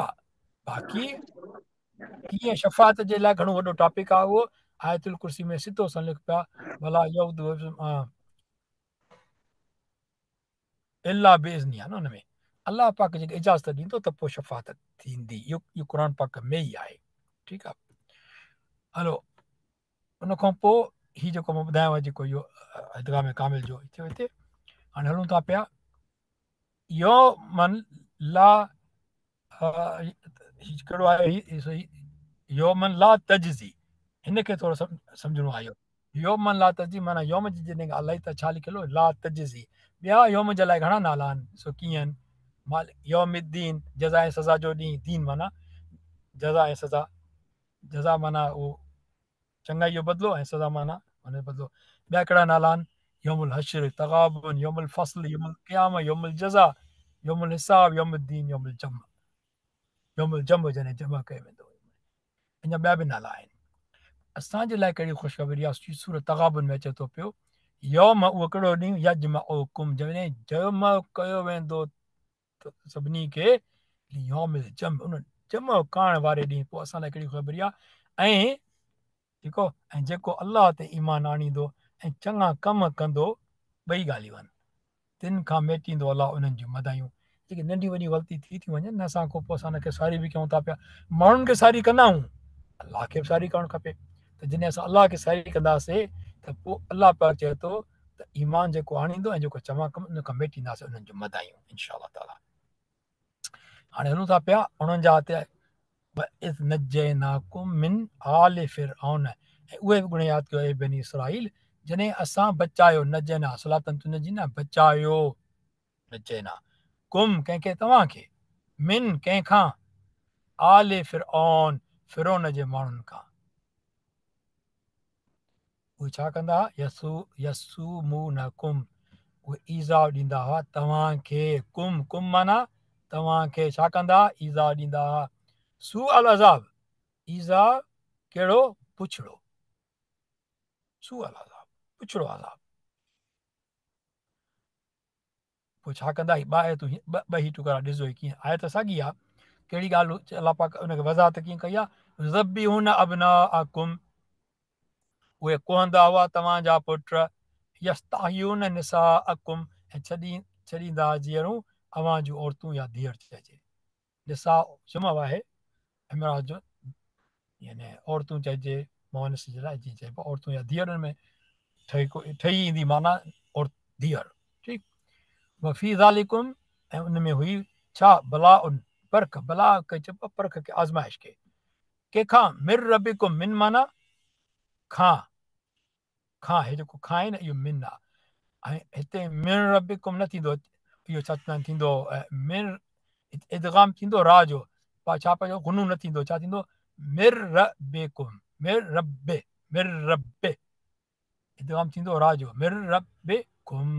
बाक़ी कीअं शफ़ात जे लाइ घणो वॾो टॉपिक आहे उहो आयतुल कुर्सी में सिधो सन लिख पिया भला इल्ला बेज़नी आहे न हुन में अलाह पाक जेके इजाज़त ॾींदो त पोइ शफ़ात थींदी इहो क़ुर पाक में ई आहे ठीकु आहे हलो उन खां पोइ हीउ जेको मां ॿुधायांव जेको इहो इदगाम कामिल जो थियो हिते हाणे हलूं था पिया यो मन ला कहिड़ो आहे योमन ला तजज़ी हिनखे थोरो सम्झणो आहे योमन ला तजज़ी माना योम जी जॾहिं अलाही त छा लिखियलु ला तजज़ी ॿिया योम जे लाइ घणा नाला आहिनि सो कीअं आहिनि माल योमुद्दीन जज़ा ऐं सज़ा जो ॾींहुं दीन माना जज़ा ऐं सज़ा जज़ा माना उहो चङाई जो बदिलो ऐं सज़ा माना हुन जो बदिलो ॿिया कहिड़ा नाला आहिनि योमुल हशर तगाबुन योमुल फ़स्ल योमुल क़याम योमुल जज़ा योमुल हिसाब योमुद्दीन योमुल जम जॾहिं जमा कयो वेंदो अञा ॿिया बि नाला आहिनि असांजे लाइ कहिड़ी ख़ुशख़बरी आहे सूरत तगाबुन में अचे थो पियो यौम उहो कहिड़ो ॾींहुं यजमउकुम जॾहिं जम कयो वेंदो सभिनी खे यौम जम उन जम करण वारे ॾींहुं पोइ असां लाइ कहिड़ी ख़बरी आहे ऐं ठीकु आहे ऐं जेको अलाह ते ईमान आणींदो ऐं चङा कम कंदो ॿई ॻाल्हियूं आहिनि तिन खां मेटींदो अलाह उन्हनि जूं मदायूं जेके नंढी वॾी ग़लती थी वञनि न असां खां पोइ असां हुनखे सारी बि कयूं था पिया माण्हुनि खे सारी कंदा आहियूं अलाह खे बि सारी करणु खपे त जॾहिं असां अलाह खे सारी कंदासीं त पोइ अलाह पाक चए थो त ईमान जेको आणींदो ऐं जेको चङा कम उन खां मेटींदासीं उन्हनि जूं मदायूं इनशा ताला हाणे हलूं था पिया 49 मिन आल फिरऔन ऐं उहे बि गुण यादि कयो बनी इसराईल जॾहिं असां बचायो नजैना सलातन तुनजी न बचायो नजैना कुम कंहिंखे तव्हांखे मिन कंहिंखां आल फिरऔन फिरौन जे माण्हुनि खां उहे छा कंदा यसूमूनकुम उहे ईज़ाउ ॾींदा हुआ तव्हांखे कुम माना तव्हांखे छा कंदा ईज़ाउ ॾींदा हुआ सू अल अज़ाब ईज़ा कहिड़ो पुछड़ो सू अल अज़ाब पुछड़ो अज़ाब पोइ छा कंदा ॿ आयतूं ॿ ही टुकड़ा ॾिसो कीअं आयत साॻी आहे कहिड़ी ॻाल्हि अलाह पाक उनखे वज़ाहत कीअं कई आहे ज़ब्बिहून अबनाअकुम उहे कुहंदा हुआ तव्हांजा पुट यस्ताहियून निसाअकुम ऐं छॾींदा जीअरूं अवां जूं औरतूं या धीअर चइजे निसा जुमव आहे इमरात जो यानी औरतूं चइजे मोहनिस जे लाइ जीअं चइबो औरतूं या धीअरुनि में ठही ईंदी माना और धीअर ठीकु वफ़ी ज़ालिकुम ऐं उन में हुई छा भला परख भला चइबो परख खे आज़माइश खे कंहिंखां मिर रबिकुम मिन माना खां हे जेको खां आहे न इहो मिन आहे ऐं हिते मिर रबिकुम न थींदो इहो छा चवंदा थींदो मिर इदगाम थींदो राह जो छा पंहिंजो गुनू न थींदो छा थींदो मिर रबिकुम मिर रबे इदगाम थींदो राह जो मिर रबिकुम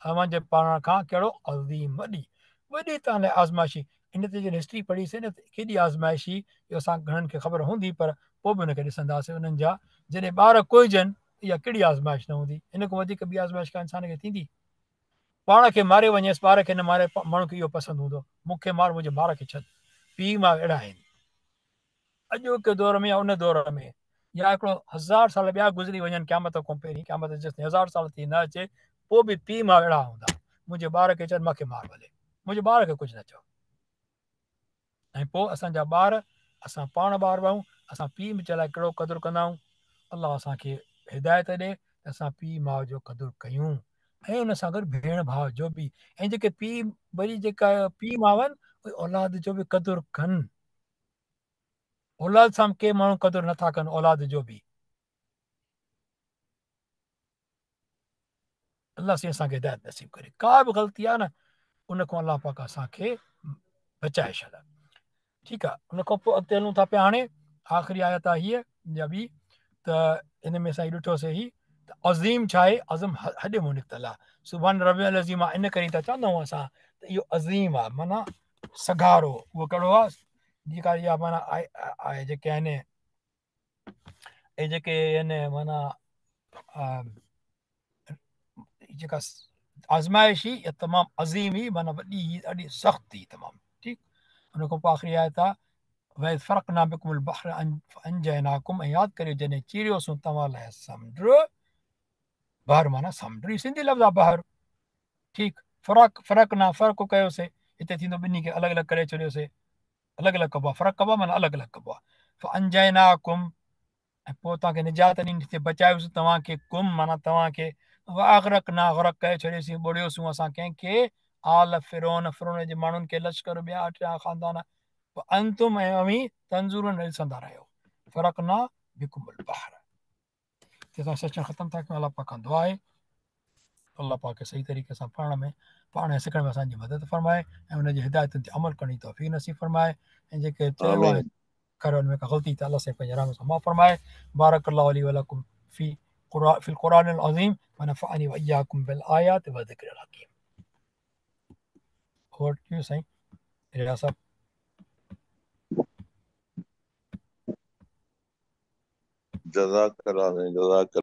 अवां जे पाण खां कहिड़ो अज़ीम वॾी तव्हां लाइ आज़माइशी इन ते जॾहिं हिस्ट्री पढ़ीसीं न त केॾी आज़माइशी इहो असां घणनि खे ख़बर हूंदी पर पोइ बि हुनखे ॾिसंदासीं उन्हनि जा जॾहिं ॿार कोइजनि इहा कहिड़ी आज़माइश न हूंदी इन खां वधीक ॿी आज़माइश का इंसान खे थींदी पाण खे मारे वञेसि ॿार खे न मारे माण्हू खे इहो पसंदि हूंदो मूंखे मार मुंहिंजे ॿार खे छॾ पीउ मां अहिड़ा आहिनि अॼोके दौर में या उन दौर में या हिकिड़ो 1000 साल ॿिया गुज़री वञनि क़यामत खां पहिरीं क़यामत जेसिताईं 1000 साल थी न अचे पोइ बि पीउ मां अहिड़ा हूंदा मुंहिंजे ॿार खे चवनि मूंखे मार भले मुंहिंजे ॿार खे कुझु न चओ ऐं पोइ असांजा ॿार असां पाण ॿार आहियूं असां पीउ जे लाइ कहिड़ो क़दुरु कंदा आहियूं अलाह असांखे हिदायत ॾे असां पीउ माउ जो क़दुरु कयूं ऐं उन सां गॾु भेण भाउ जो बि ऐं जेके पीउ वरी जेका पीउ माउ आहिनि उहे औलाद जो बि क़दुरु कनि औलाद सां के माण्हू क़दुरु नथा कनि औलाद जो बि अलाह साईं असांखे हिदायत नसीब करे का बि ग़लती आहे न उन खां अलाह पाक असांखे बचाए छॾे ठीकु आहे उन खां पोइ अॻिते हलूं था पिया हाणे आख़िरी आयत आहे हीअ या ॿी त इन में असां ॾिठोसीं ही त अज़ीम छा आहे अज़म हॾ मूं निकितल आहे सुभाणे रबी अल अज़ीम आहे इन करे त चवंदा आहियूं असां त इहो अज़ीम आहे माना सगारो उहो कहिड़ो आहे जेका इहा माना आहे जेके आहिनि ऐं जेके आहिनि माना जेका आज़माइश ई इहा तमामु अज़ीम ई माना वॾी ॾाढी सख़्त ई तमामु ठीकु हुन खां पोइ आख़िरी आयत आहे वै फ़र्क़ु ना बिकुम बहर अंजयनाकुम ऐं यादि करियो जॾहिं चीरियोसीं तव्हां लाइ समुंड बहर माना समुंड ई सिंधी लफ़्ज़ आहे बहर ठीकु फ़र्क़ु ना फ़र्क़ु कयोसीं हिते थींदो ॿिन्ही खे अलॻि अलॻि करे छॾियोसीं अलॻि अलॻि कबो आहे फ़र्क़ु कबो आहे माना अलॻि अलॻि कबो आहे अंजयनाकुम ऐं पोइ तव्हांखे निजात ॾिनी बचायोसीं तव्हांखे कुम माना तव्हांखे वागरक ना गरक करे छॾियोसीं ॿोड़ियोसीं असां कंहिंखे आल फिरोन जे माण्हुनि खे लश्कर ॿिया टिया ख़ानदान अंतुम ऐं अवी तंज़ूर ॾिसंदा रहियो फ़र्क़ु ना बिकुमुल बहर असां सेशन ख़तमु था कयूं अलाह पाक दुआ आहे अलाह पाक खे सही तरीक़े सां पढ़ण में पाण सिखण में असांजी मदद फरमाए ऐं हुनजी हिदायतुनि ते अमल करण जी तौफ़ीक़ नसीब फरमाए ऐं जेके चयो आहे कर हुन में का ग़लती त अलाह साईं पंहिंजे रहम सां माफ़ फरमाए बारक अल्लाहु ली व लकुम फ़ी क़ुरान अज़ीम व नफ़अनी व इय्याकुम बिल आयात व ज़िक्रिल हकीम ओवर टू यू साईं रिया साहब जज़ाकल्लाह जज़ाक